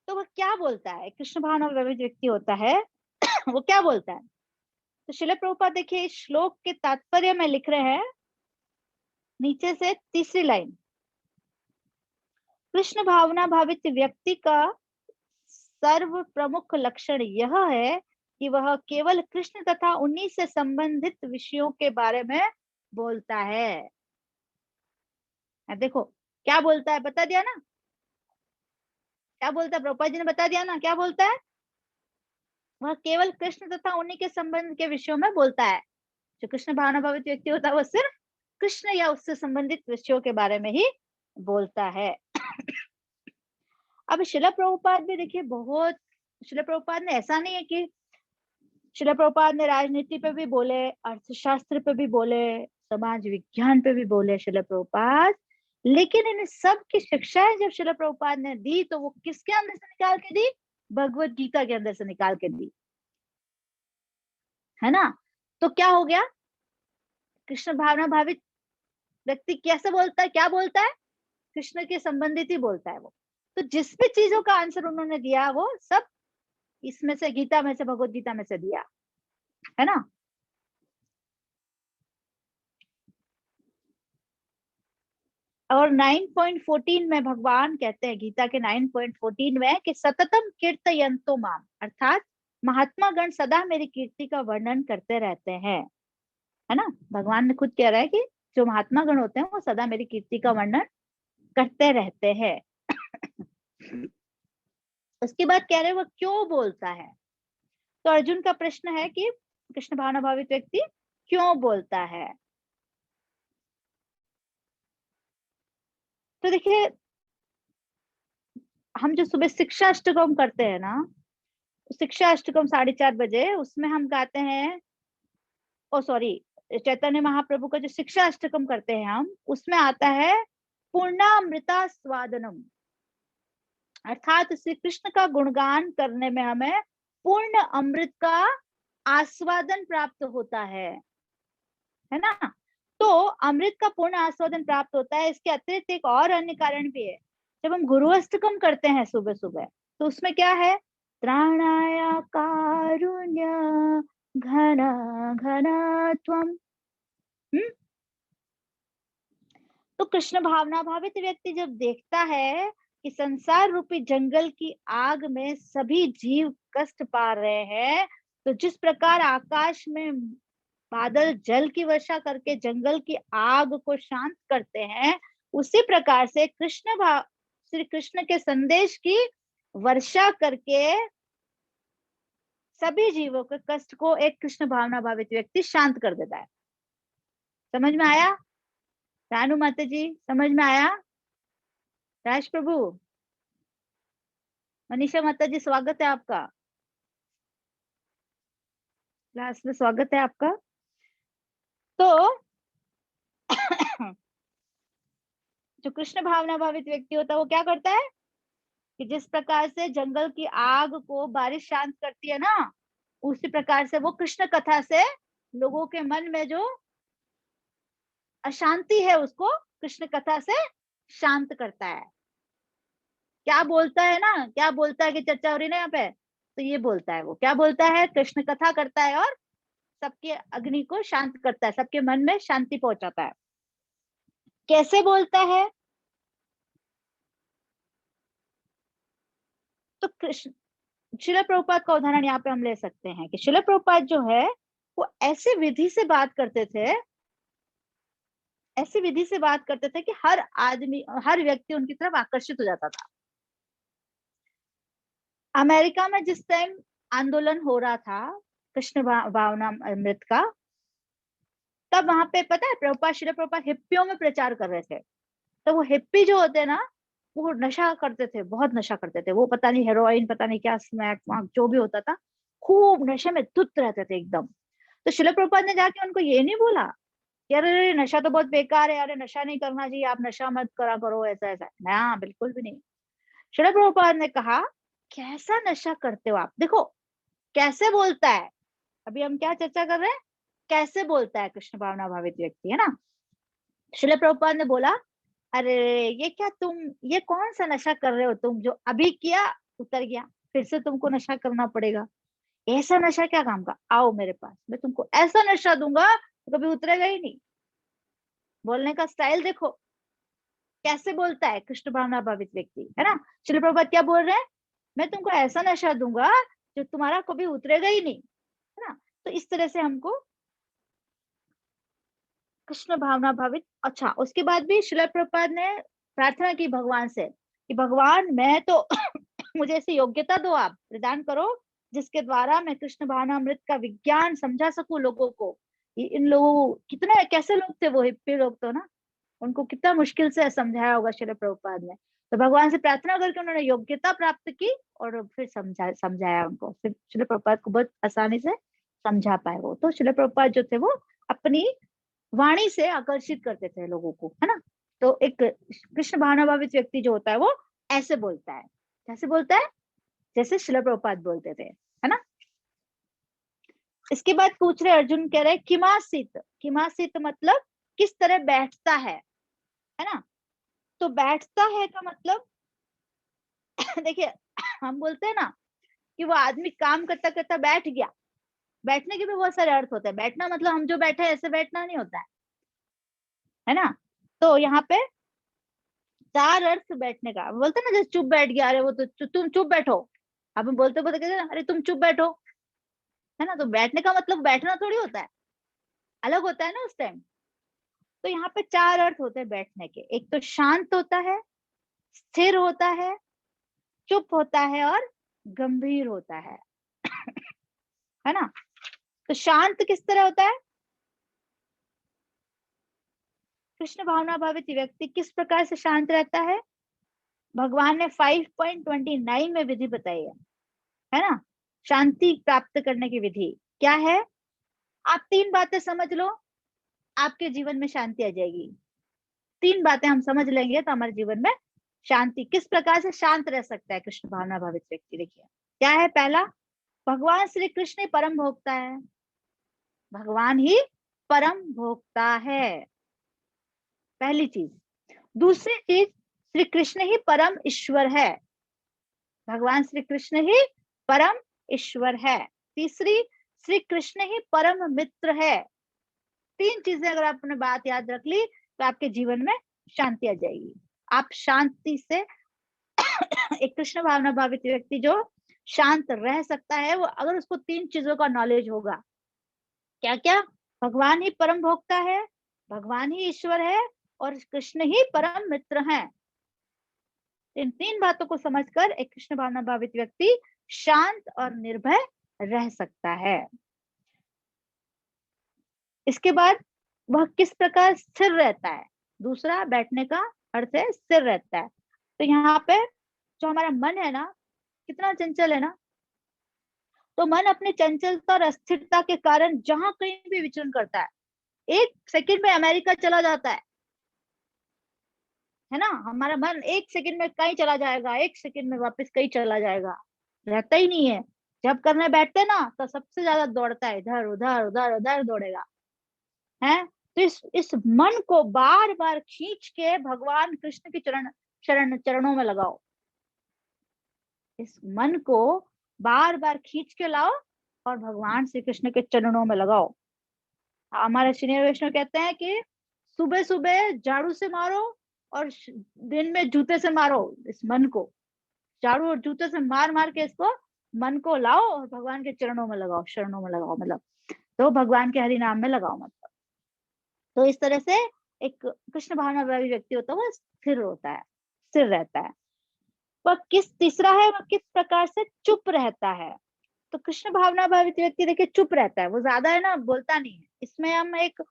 तो वह क्या बोलता है, कृष्ण भावना भावित व्यक्ति होता है वो क्या बोलता है। तो श्रील प्रभुपाद देखिए इस श्लोक के तात्पर्य में लिख रहे हैं नीचे से 3री लाइन, कृष्ण भावना भावित व्यक्ति का सर्व प्रमुख लक्षण यह है कि वह केवल कृष्ण तथा उन्हीं से संबंधित विषयों के बारे में बोलता है। अब देखो क्या बोलता है, बता दिया ना, क्या बोलता है, प्रभुपाद जी ने बता दिया ना क्या बोलता है। वह केवल कृष्ण तथा उन्हीं के संबंध के विषयों में बोलता है। जो कृष्ण भावना भावित व्यक्ति होता है वो सिर्फ कृष्ण या उससे संबंधित विषयों के बारे में ही बोलता है। अब श्रील प्रभुपाद भी देखिए बहुत, श्रील प्रभुपाद ने ऐसा नहीं है कि श्रील प्रभुपाद ने राजनीति पे भी बोले, अर्थशास्त्र पे भी बोले, समाज विज्ञान पे भी बोले श्रील प्रभुपाद, लेकिन इन सब की शिक्षाएं जब श्रील प्रभुपाद ने दी तो वो किसके अंदर से निकाल के दी, भगवत गीता के अंदर से निकाल के दी, है ना। तो क्या हो गया, कृष्ण भावना भावित व्यक्ति कैसे बोलता है, क्या बोलता है, कृष्ण के संबंधित ही बोलता है वो। तो जिस भी चीजों का आंसर उन्होंने दिया वो सब इसमें से, गीता में से, भगवत गीता में से दिया, है ना। और 9.14 में भगवान कहते हैं, गीता के 9.14 में कि सततम कीर्तयन्तो माम, अर्थात महात्मा गण सदा मेरी कीर्ति का वर्णन करते रहते हैं, है ना। भगवान ने खुद कह रहा है कि जो महात्मा गण होते हैं वो सदा मेरी कीर्ति का वर्णन करते रहते हैं। उसके बाद कह रहे हैं वो क्यों बोलता है। तो अर्जुन का प्रश्न है कि कृष्ण भावना भावित व्यक्ति क्यों बोलता है। तो देखिए हम जो सुबह शिक्षा अष्टकम करते हैं ना, शिक्षा अष्टकम 4:30 बजे उसमें हम गाते हैं, ओ सॉरी, चैतन्य महाप्रभु का जो शिक्षा अष्टकम करते हैं हम, उसमें आता है पूर्णामृता स्वादनम, अर्थात श्री कृष्ण का गुणगान करने में हमें पूर्ण अमृत का आस्वादन प्राप्त होता है ना। तो अमृत का पूर्ण आस्वादन प्राप्त होता है। इसके अतिरिक्त एक और अन्य कारण भी है, जब हम गुरु अष्टकम करते हैं सुबह सुबह तो उसमें क्या है, त्राणाय कारुण्य घन घन त्वम। तो कृष्ण भावना भावित व्यक्ति जब देखता है कि संसार रूपी जंगल की आग में सभी जीव कष्ट पा रहे हैं, तो जिस प्रकार आकाश में बादल जल की वर्षा करके जंगल की आग को शांत करते हैं, उसी प्रकार से श्री कृष्ण के संदेश की वर्षा करके सभी जीवों के कष्ट को एक कृष्ण भावना भावित व्यक्ति शांत कर देता है। समझ में आया रानू माता जी, समझ में आया। राज प्रभु, मनीषा माता जी, स्वागत है आपका क्लास में, स्वागत है आपका। तो जो कृष्ण भावना भावित व्यक्ति होता है वो क्या करता है कि जिस प्रकार से जंगल की आग को बारिश शांत करती है ना, उसी प्रकार से वो कृष्ण कथा से लोगों के मन में जो अशांति है उसको कृष्ण कथा से शांत करता है। क्या बोलता है ना, क्या बोलता है कि चर्चा हो रही ना यहाँ पे, तो ये बोलता है, वो क्या बोलता है, कृष्ण कथा करता है और सबके अग्नि को शांत करता है, सबके मन में शांति पहुंचाता है। कैसे बोलता है? तो कृष्ण, शिला प्रभुपाद का उदाहरण यहाँ पे हम ले सकते हैं कि शिला प्रभुपाद जो है वो ऐसे विधि से बात करते थे, ऐसी विधि से बात करते थे कि हर आदमी, हर व्यक्ति उनकी तरफ आकर्षित हो जाता था। अमेरिका में जिस टाइम आंदोलन हो रहा था कृष्ण भावना अमृत का, तब वहां पे पता है प्रभुपाद, शिला प्रभुपाद हिप्पियों में प्रचार कर रहे थे। तो वो हिप्पी जो होते हैं ना, वो नशा करते थे, बहुत नशा करते थे। वो पता नहीं हेरोइन, पता नहीं क्या स्मैक जो भी होता था, खूब नशे में धुत रहते थे एकदम। तो शिला प्रभुपाद ने जाके उनको ये नहीं बोला कि अरे नशा तो बहुत बेकार है, अरे नशा नहीं करना चाहिए, आप नशा मत करा करो, ऐसा ऐसा। ना, बिल्कुल भी नहीं। शिला प्रभुपाद ने कहा कैसा नशा करते हो आप, देखो कैसे बोलता है। अभी हम क्या चर्चा कर रहे हैं, कैसे बोलता है कृष्ण भावना भावित व्यक्ति, है ना। शिला प्रभुपाद ने बोला अरे ये क्या तुम, ये कौन सा नशा कर रहे हो तुम, जो अभी किया उतर गया, फिर से तुमको नशा करना पड़ेगा। ऐसा नशा क्या काम का, आओ मेरे पास, मैं तुमको ऐसा नशा दूंगा तो कभी उतरेगा ही नहीं। बोलने का स्टाइल देखो, कैसे बोलता है कृष्ण भावना भावित व्यक्ति, है ना। शिला प्रभुपाद क्या बोल रहे हैं, मैं तुमको ऐसा नशा दूंगा जो तुम्हारा कभी उतरेगा ही नहीं, है ना। तो इस तरह से हमको कृष्ण भावना भावित। अच्छा, उसके बाद भी शिला प्रभुपाद ने प्रार्थना की भगवान से कि भगवान मैं तो मुझे ऐसी योग्यता दो, आप प्रदान करो जिसके द्वारा मैं कृष्ण भावना अमृत का विज्ञान समझा सकूं लोगों को। इन लोगों, कितने कैसे लोग थे वो हिप्पी लोग, तो ना उनको कितना मुश्किल से समझाया होगा शिला प्रभुपाद ने। तो भगवान से प्रार्थना करके उन्होंने योग्यता प्राप्त की और फिर समझाया उनको, फिर शिला प्रभुपाद को बहुत आसानी से समझा पाए वो। तो शिला प्रभुपाद जो थे वो अपनी वाणी से आकर्षित करते थे लोगों को, है ना। तो एक कृष्ण भावना भावित व्यक्ति जो होता है वो ऐसे बोलता है, कैसे बोलता है, जैसे शिला प्रभुपाद बोलते थे, है ना। इसके बाद पूछ रहे अर्जुन, कह रहे किमासित, किमासित मतलब किस तरह बैठता है ना। तो बैठता है का मतलब देखिए हम बोलते हैं ना कि वो आदमी काम करता करता बैठ गया। बैठने के भी बहुत सारे अर्थ होते हैं। बैठना मतलब हम जो बैठे ऐसे बैठना नहीं होता है ना। तो यहाँ पे चार अर्थ बैठने का, बोलते हैं ना जैसे चुप बैठ गया, अरे वो तो तुम चुप बैठो। अब हम बोलते बोलते कहते हैं ना, अरे तुम चुप बैठो, है ना। तो बैठने का मतलब बैठना थोड़ी होता है, अलग होता है ना उस टाइम। तो यहाँ पे चार अर्थ होते हैं बैठने के। एक तो शांत होता है, स्थिर होता है, चुप होता है और गंभीर होता है ना। तो शांत किस तरह होता है, कृष्ण भावना भावित व्यक्ति किस प्रकार से शांत रहता है, भगवान ने 5.29 में विधि बताई है ना। शांति प्राप्त करने की विधि क्या है, आप तीन बातें समझ लो, आपके जीवन में शांति आ जाएगी। तीन बातें हम समझ लेंगे तो हमारे जीवन में शांति, किस प्रकार से शांत रह सकता है कृष्ण भावना भावित व्यक्ति। देखिए क्या है, पहला, भगवान श्री कृष्ण ही परम भोक्ता है, भगवान ही परम भोक्ता है, पहली चीज। दूसरी चीज, श्री कृष्ण ही परम ईश्वर है, भगवान श्री कृष्ण ही परम ईश्वर है। तीसरी, श्री कृष्ण ही परम मित्र है। तीन चीजें अगर आपने बात याद रख ली तो आपके जीवन में शांति आ जाएगी। आप शांति से एक कृष्ण भावना भावित व्यक्ति जो शांत रह सकता है, वो अगर उसको तीन चीजों का नॉलेज होगा, क्या क्या, भगवान ही परम भोक्ता है, भगवान ही ईश्वर है और कृष्ण ही परम मित्र हैं। इन तीन बातों को समझकर एक कृष्ण भावना भावित व्यक्ति शांत और निर्भय रह सकता है। इसके बाद वह किस प्रकार स्थिर रहता है, दूसरा बैठने का अर्थ है स्थिर रहता है। तो यहाँ पे जो हमारा मन है ना, कितना चंचल है ना। तो मन अपनी चंचलता और अस्थिरता के कारण जहां कहीं भी विचरण करता है, एक सेकंड में अमेरिका चला जाता है ना। हमारा मन एक सेकंड में कहीं चला जाएगा, एक सेकंड में वापस कहीं चला जाएगा, रहता ही नहीं है। जब करने बैठते ना तो सबसे ज्यादा दौड़ता है, इधर उधर उधर उधर दौड़ेगा, है। तो इस मन को बार बार खींच के भगवान कृष्ण की चरणों में लगाओ, इस मन को बार बार खींच के लाओ और भगवान श्री कृष्ण के चरणों में लगाओ। हमारे सीनियर वैष्णव कहते हैं कि सुबह सुबह झाड़ू से मारो और दिन में जूते से मारो इस मन को, झाड़ू और जूते से मार मार के इसको मन को लाओ और भगवान के चरणों में लगाओ, शरणों में लगाओ, मतलब तो भगवान के हरि नाम में लगाओ मतलब। तो इस तरह से एक कृष्ण भावना वाला व्यक्ति होता है वो स्थिर होता है, स्थिर रहता है। वह तीसरा है, वह किस प्रकार से चुप रहता है। तो कृष्ण भावना भावित व्यक्ति देखिए चुप रहता है, वो ज्यादा है ना बोलता नहीं है। इसमें हम एक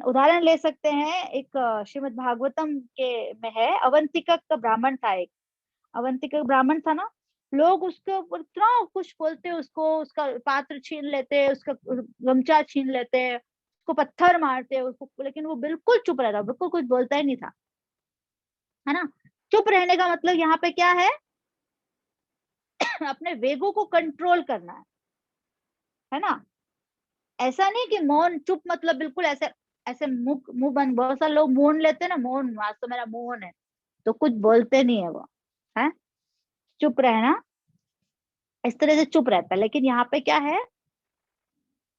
उदाहरण ले सकते हैं, एक श्रीमद् भागवतम के में है, अवंतिका का ब्राह्मण था, एक अवंतिका ब्राह्मण था ना, लोग उसके ऊपर इतना कुछ बोलते, उसको उसका पात्र छीन लेते, उसका गमछा छीन लेते, उसको पत्थर मारते उसको, लेकिन वो बिल्कुल चुप रहता, बिल्कुल कुछ बोलता ही नहीं था, है ना। चुप रहने का मतलब यहाँ पे क्या है अपने वेगों को कंट्रोल करना है ना। ऐसा नहीं कि मौन, चुप मतलब बिल्कुल ऐसे ऐसे मुंह बंद, बहुत सारे लोग मौन लेते हैं ना, मौन आज तो मेरा मौन है, तो कुछ बोलते नहीं है वो, है चुप रहना, इस तरह से चुप रहता है। लेकिन यहाँ पे क्या है,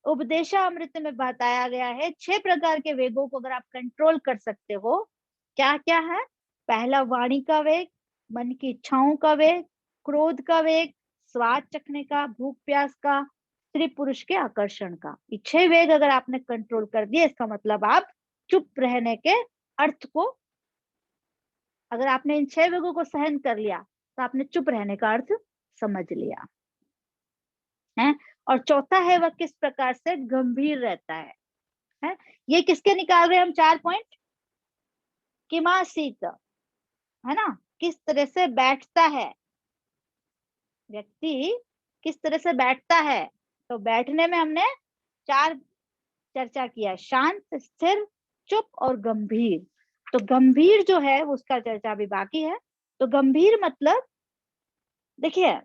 उपदेशामृत में बताया गया है 6 प्रकार के वेगों को अगर आप कंट्रोल कर सकते हो, क्या क्या है। पहला वाणी का वेग, मन की इच्छाओं का वेग, क्रोध का वेग, स्वाद चखने का, भूख प्यास का, स्त्री पुरुष के आकर्षण का। ये 6 वेग अगर आपने कंट्रोल कर दिए, इसका मतलब आप चुप रहने के अर्थ को, अगर आपने इन 6 वेगों को सहन कर लिया तो आपने चुप रहने का अर्थ समझ लिया है। और चौथा है वह किस प्रकार से गंभीर रहता है। ये किसके निकाल रहे हैं हम 4 पॉइंट, किमासीत, है ना, किस तरह से बैठता है व्यक्ति, किस तरह से बैठता है। तो बैठने में हमने 4 चर्चा किया, शांत, स्थिर, चुप और गंभीर। तो गंभीर जो है उसका चर्चा अभी बाकी है। तो गंभीर मतलब देखिए,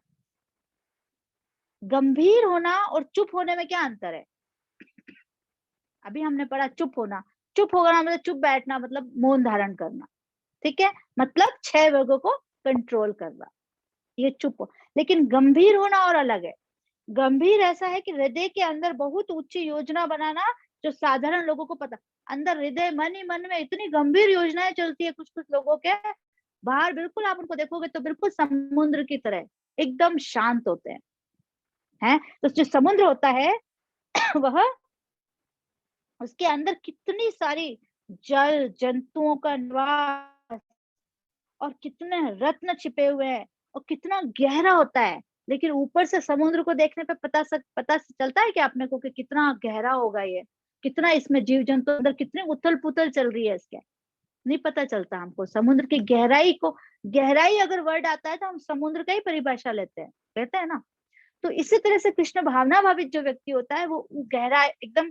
गंभीर होना और चुप होने में क्या अंतर है। अभी हमने पढ़ा चुप होना, चुप होना मतलब चुप बैठना, मतलब मौन धारण करना, ठीक है, मतलब 6 वेगों को कंट्रोल करना, ये चुप हो। लेकिन गंभीर होना और अलग है। गंभीर ऐसा है कि हृदय के अंदर बहुत ऊंची योजना बनाना, जो साधारण लोगों को पता, अंदर हृदय मन ही मन में इतनी गंभीर योजनाएं चलती है कुछ कुछ लोगों के, बाहर बिल्कुल आप उनको देखोगे तो बिल्कुल समुद्र की तरह एकदम शांत होते हैं। तो जो समुद्र होता है वह, उसके अंदर कितनी सारी जल जंतुओं का निवास और कितने रत्न छिपे हुए हैं और कितना गहरा होता है। लेकिन ऊपर से समुद्र को देखने पे पता चलता है कि आपने को कि कितना गहरा होगा ये, कितना इसमें जीव जंतु अंदर कितनी उथल पुथल चल रही है इसके, नहीं पता चलता हमको समुद्र की गहराई को। गहराई अगर वर्ड आता है तो हम समुद्र का ही परिभाषा लेते हैं ना। तो इसी तरह से कृष्ण भावना भावित जो व्यक्ति होता है वो गहरा एकदम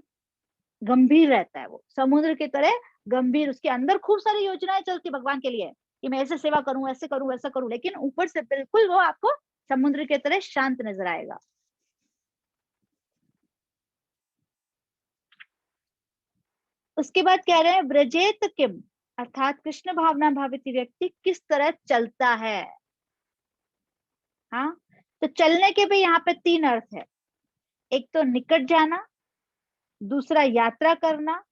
गंभीर रहता है, वो समुद्र की तरह गंभीर, उसके अंदर खूब सारी योजनाएं चलती भगवान के लिए कि मैं ऐसे सेवा करूं, ऐसे करूं, वैसा करूं, लेकिन ऊपर से बिल्कुल वो आपको समुद्र की तरह शांत नजर आएगा। उसके बाद कह रहे हैं ब्रजेत किम, अर्थात कृष्ण भावना भावित व्यक्ति किस तरह चलता है। हाँ, तो चलने के भी यहाँ पे 3 अर्थ है। एक तो निकट जाना, दूसरा यात्रा करना,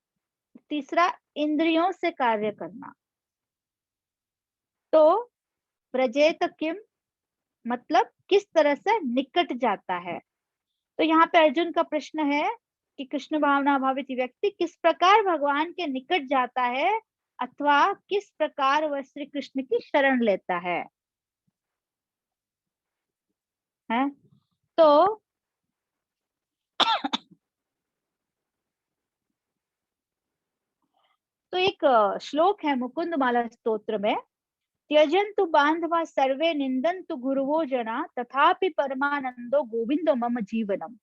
तीसरा इंद्रियों से कार्य करना। तो ब्रजेत किम मतलब किस तरह से निकट जाता है। तो यहाँ पे अर्जुन का प्रश्न है कि कृष्ण भावना भावित व्यक्ति किस प्रकार भगवान के निकट जाता है, अथवा किस प्रकार वह श्री कृष्ण की शरण लेता है। तो एक श्लोक है मुकुंद माला स्तोत्र में, त्यजन्तु बांधवा सर्वे निंदन्तु गुरुवो जना तथापि परमानंदो गोविंदो मम जीवनम।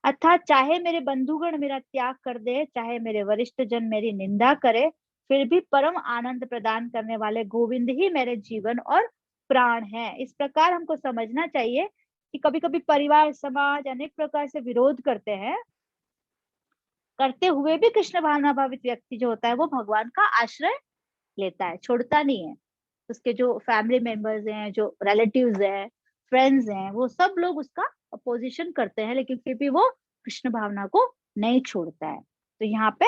अर्थात चाहे मेरे बंधुगण मेरा त्याग कर दे, चाहे मेरे वरिष्ठ जन मेरी निंदा करे, फिर भी परम आनंद प्रदान करने वाले गोविंद ही मेरे जीवन और प्राण है। इस प्रकार हमको समझना चाहिए कि कभी कभी परिवार समाज अनेक प्रकार से विरोध करते हैं, करते हुए भी कृष्ण भावना भावित व्यक्ति जो होता है वो भगवान का आश्रय लेता है, छोड़ता नहीं है। उसके जो फैमिली मेंबर्स हैं, जो रिलेटिव्स हैं, फ्रेंड्स हैं, वो सब लोग उसका अपोजिशन करते हैं, लेकिन फिर भी वो कृष्ण भावना को नहीं छोड़ता है। तो यहाँ पे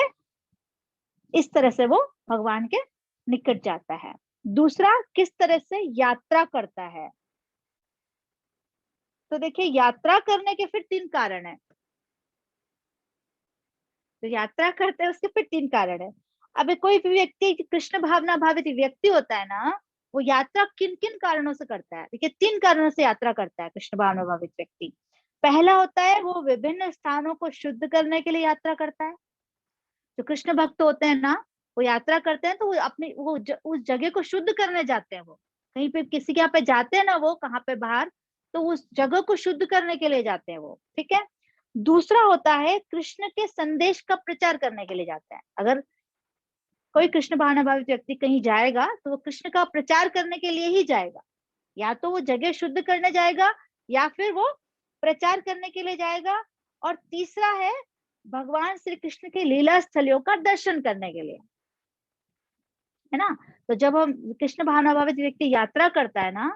इस तरह से वो भगवान के निकट जाता है। दूसरा, किस तरह से यात्रा करता है। तो देखिए, यात्रा करने के फिर 3 कारण है। तो यात्रा करते हैं उसके फिर 3 कारण है। अब कोई भी व्यक्ति कृष्ण भावना भावित व्यक्ति होता है ना, वो यात्रा किन किन कारणों से करता है। देखिए, 3 कारणों से यात्रा करता है कृष्ण भावना भावित व्यक्ति। पहला होता है वो विभिन्न स्थानों को शुद्ध करने के लिए यात्रा करता है। जो कृष्ण भक्त होते हैं ना, वो यात्रा करते हैं तो वो अपनी उस जगह को शुद्ध करने जाते हैं। वो कहीं पे किसी के यहाँ पे जाते हैं ना, वो कहाँ पे बाहर, तो उस जगह को शुद्ध करने के लिए जाते हैं वो, ठीक है। दूसरा होता है कृष्ण के संदेश का प्रचार करने के लिए जाते हैं। अगर कोई कृष्ण भावना भावित व्यक्ति कहीं जाएगा तो वो कृष्ण का प्रचार करने के लिए ही जाएगा। या तो वो जगह शुद्ध करने जाएगा, या फिर वो प्रचार करने के लिए जाएगा। और तीसरा है भगवान श्री कृष्ण के लीला स्थलियों का दर्शन करने के लिए, है ना। तो जब हम कृष्ण भावना भावित व्यक्ति यात्रा करता है ना,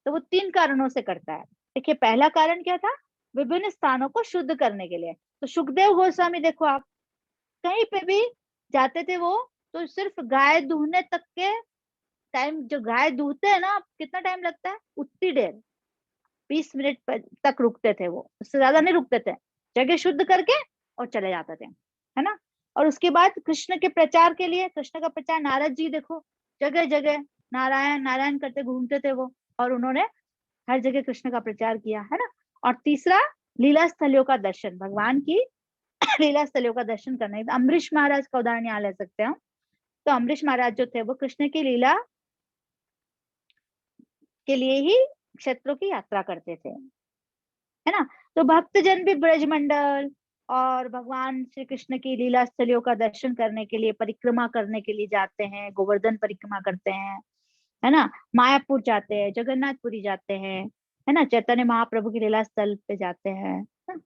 तो वो 3 कारणों से करता है। देखिए, पहला कारण क्या था, विभिन्न स्थानों को शुद्ध करने के लिए। तो सुखदेव गोस्वामी देखो, आप कहीं पे भी जाते थे वो, तो सिर्फ गाय दूहने तक के टाइम, जो गाय दूहते हैं ना, कितना टाइम लगता है, उतनी देर 20 मिनट तक रुकते थे वो, उससे ज्यादा नहीं रुकते थे। जगह शुद्ध करके और चले जाते थे, है ना। और उसके बाद कृष्ण के प्रचार के लिए, कृष्ण का प्रचार, नारद जी देखो जगह जगह नारायण नारायण करते घूमते थे वो, और उन्होंने हर जगह कृष्ण का प्रचार किया, है ना। और तीसरा, लीला स्थलियों का दर्शन, भगवान की लीला स्थलियों का दर्शन करने। अम्बरीश महाराज का उदाहरण यहाँ ले सकते हैं। तो अम्बरीश महाराज जो थे वो कृष्ण की लीला के लिए ही क्षेत्रों की यात्रा करते थे, है ना। तो भक्तजन भी ब्रजमंडल और भगवान श्री कृष्ण की लीला स्थलियों का दर्शन करने के लिए, परिक्रमा करने के लिए जाते हैं। गोवर्धन परिक्रमा करते हैं, है ना। मायापुर जाते हैं, जगन्नाथपुरी जाते हैं, है ना। चैतन्य महाप्रभु की लीला स्थल पे जाते हैं, है ना?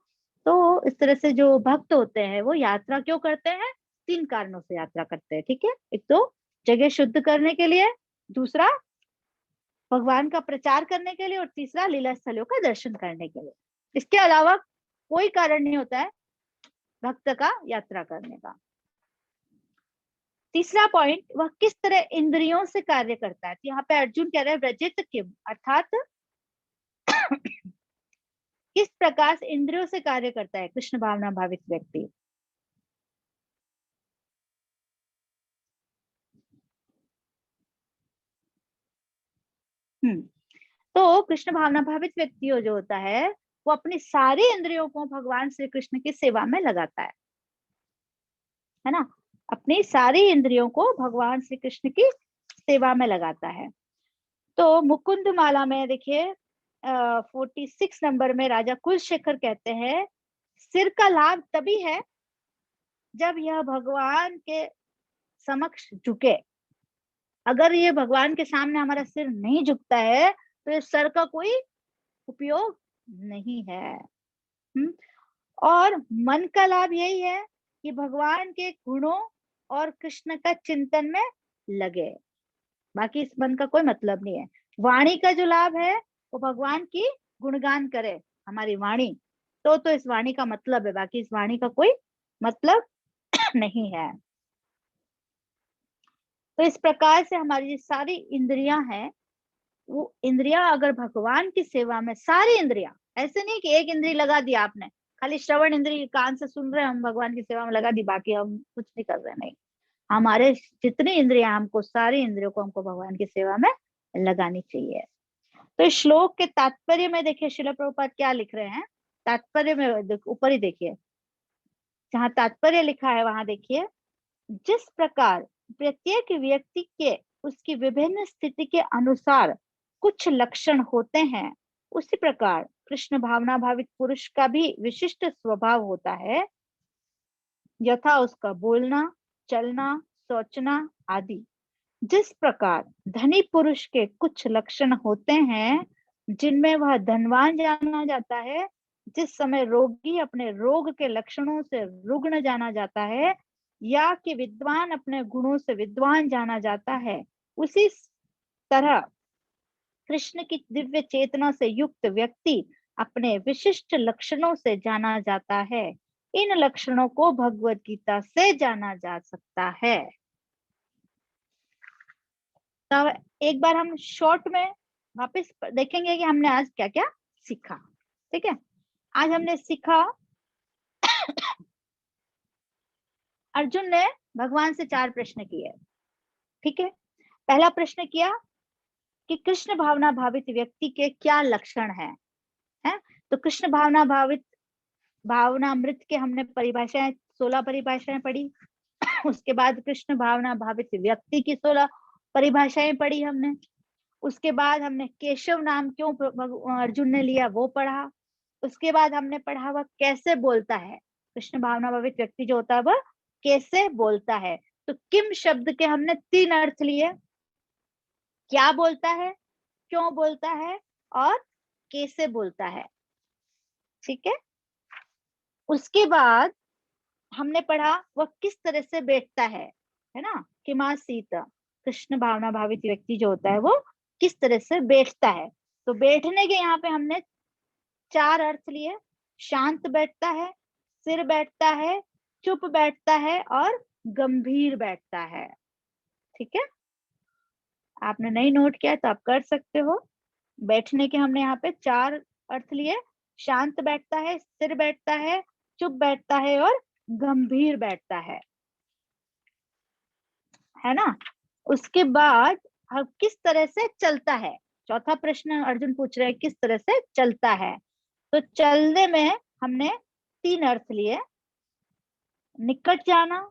तो इस तरह से जो भक्त होते हैं वो यात्रा क्यों करते हैं, 3 कारणों से यात्रा करते हैं, ठीक है। एक तो जगह शुद्ध करने के लिए, दूसरा भगवान का प्रचार करने के लिए, और तीसरा लीला स्थलों का दर्शन करने के लिए। इसके अलावा कोई कारण नहीं होता है भक्त का यात्रा करने का। तीसरा पॉइंट, वह किस तरह इंद्रियों से कार्य करता है। तो यहाँ पे अर्जुन कह रहे हैं व्रजित किम, अर्थात किस प्रकार से इंद्रियों से कार्य करता है कृष्ण भावना भावित व्यक्ति। तो कृष्ण भावना भावित व्यक्ति जो होता है, वो अपनी सारी इंद्रियों को भगवान श्री कृष्ण की सेवा में लगाता है ना। अपनी सारी इंद्रियों को भगवान श्री कृष्ण की सेवा में लगाता है। तो मुकुंद माला में देखिए 46 नंबर में राजा कुलशेखर कहते हैं, सिर का लाभ तभी है जब यह भगवान के समक्ष झुके। अगर ये भगवान के सामने हमारा सिर नहीं झुकता है तो इस सर का कोई उपयोग नहीं है। और मन का लाभ यही है कि भगवान के गुणों और कृष्ण का चिंतन में लगे। बाकी इस मन का कोई मतलब नहीं है। वाणी का जो लाभ है वो भगवान की गुणगान करे, हमारी वाणी, तो इस वाणी का मतलब है, बाकी इस वाणी का कोई मतलब नहीं है। तो इस प्रकार से हमारी जो सारी इंद्रियां हैं, वो इंद्रियां अगर भगवान की सेवा में, सारी इंद्रियां, ऐसे नहीं कि एक इंद्री लगा दी आपने, खाली श्रवण इंद्री कान से सुन रहे हैं हम, भगवान की सेवा में लगा दी, बाकी हम कुछ नहीं कर रहे, नहीं। हमारे जितनी इंद्रियां, हमको सारी इंद्रियों को हमको भगवान की सेवा में लगानी चाहिए। तो इस श्लोक के तात्पर्य में देखिए श्रील प्रभुपाद क्या लिख रहे हैं। तात्पर्य में ऊपर ही देखिए, जहां तात्पर्य लिखा है वहां देखिए, जिस प्रकार प्रत्येक व्यक्ति के उसकी विभिन्न स्थिति के अनुसार कुछ लक्षण होते हैं, उसी प्रकार कृष्ण भावना भावित पुरुष का भी विशिष्ट स्वभाव होता है, यथा उसका बोलना, चलना, सोचना आदि। जिस प्रकार धनी पुरुष के कुछ लक्षण होते हैं जिनमें वह धनवान जाना जाता है, जिस समय रोगी अपने रोग के लक्षणों से रुग्ण जाना जाता है, या कि विद्वान अपने गुणों से विद्वान जाना जाता है, उसी तरह कृष्ण की दिव्य चेतना से युक्त व्यक्ति अपने विशिष्ट लक्षणों से जाना जाता है। इन लक्षणों को भगवत गीता से जाना जा सकता है। तो एक बार हम शॉर्ट में वापस देखेंगे कि हमने आज क्या क्या सीखा। ठीक है, आज हमने सीखा अर्जुन ने भगवान से 4 प्रश्न किए। ठीक है, पहला प्रश्न किया कि कृष्ण भावना भावित व्यक्ति के क्या लक्षण हैं, है? तो कृष्ण भावना भावित भावना अमृत के हमने परिभाषाएं 16 परिभाषाएं पढ़ी। उसके बाद कृष्ण भावना भावित व्यक्ति की 16 परिभाषाएं पढ़ी हमने। उसके बाद हमने केशव नाम क्यों अर्जुन ने लिया वो पढ़ा। उसके बाद हमने पढ़ा वह कैसे बोलता है, कृष्ण भावना भावित व्यक्ति जो होता है वह कैसे बोलता है। तो किम शब्द के हमने 3 अर्थ लिए, क्या बोलता है, क्यों बोलता है और कैसे बोलता है। ठीक है, उसके बाद हमने पढ़ा वह किस तरह से बैठता है ना, कि माँ सीता कृष्ण भावना भावित व्यक्ति जो होता है वो किस तरह से बैठता है। तो बैठने के यहाँ पे हमने 4 अर्थ लिए, शांत बैठता है, स्थिर बैठता है, चुप बैठता है और गंभीर बैठता है। ठीक है, आपने नहीं नोट किया तो आप कर सकते हो। बैठने के हमने यहाँ पे 4 अर्थ लिए, शांत बैठता है, स्थिर बैठता है, चुप बैठता है और गंभीर बैठता है ना। उसके बाद हम किस तरह से चलता है, चौथा प्रश्न अर्जुन पूछ रहे हैं किस तरह से चलता है। तो चलने में हमने 3 अर्थ लिए, निकट जाना,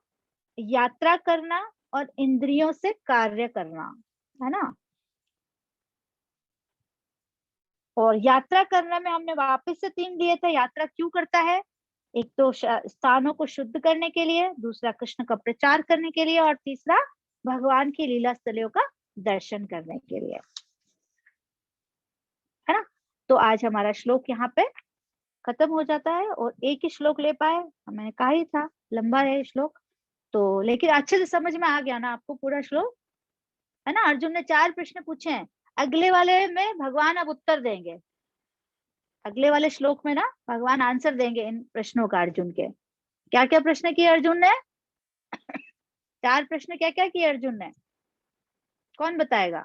यात्रा करना और इंद्रियों से कार्य करना, है ना। और यात्रा करने में हमने वापस से 3 लिए थे, यात्रा क्यों करता है, एक तो स्थानों को शुद्ध करने के लिए, दूसरा कृष्ण का प्रचार करने के लिए और तीसरा भगवान की लीला स्थलों का दर्शन करने के लिए, है ना। तो आज हमारा श्लोक यहाँ पे खत्म हो जाता है और एक ही श्लोक ले पाए, मैंने कहा ही था लंबा है श्लोक तो, लेकिन अच्छे से समझ में आ गया ना आपको पूरा श्लोक, है ना। अर्जुन ने 4 प्रश्न पूछे हैं, अगले वाले में भगवान अब उत्तर देंगे, अगले वाले श्लोक में ना भगवान आंसर देंगे इन प्रश्नों का। अर्जुन के क्या क्या प्रश्न किए अर्जुन ने, 4 प्रश्न क्या क्या किए अर्जुन ने, कौन बताएगा।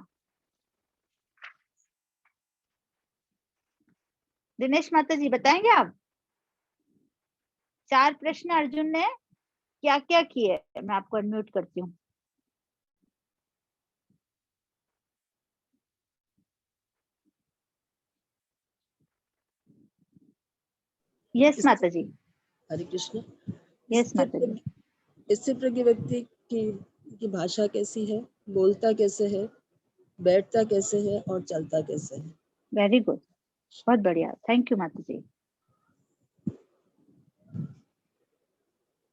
दिनेश माता जी बताएंगे आप, 4 प्रश्न अर्जुन ने क्या क्या किए, मैं आपको अनम्यूट करती हूँ। यस माता जी। हरे कृष्ण। यस माता जी। इससे प्रज्ञ व्यक्ति की भाषा कैसी है, बोलता कैसे है, बैठता कैसे है और चलता कैसे है। वेरी गुड, बहुत बढ़िया, थैंक यू माता जी।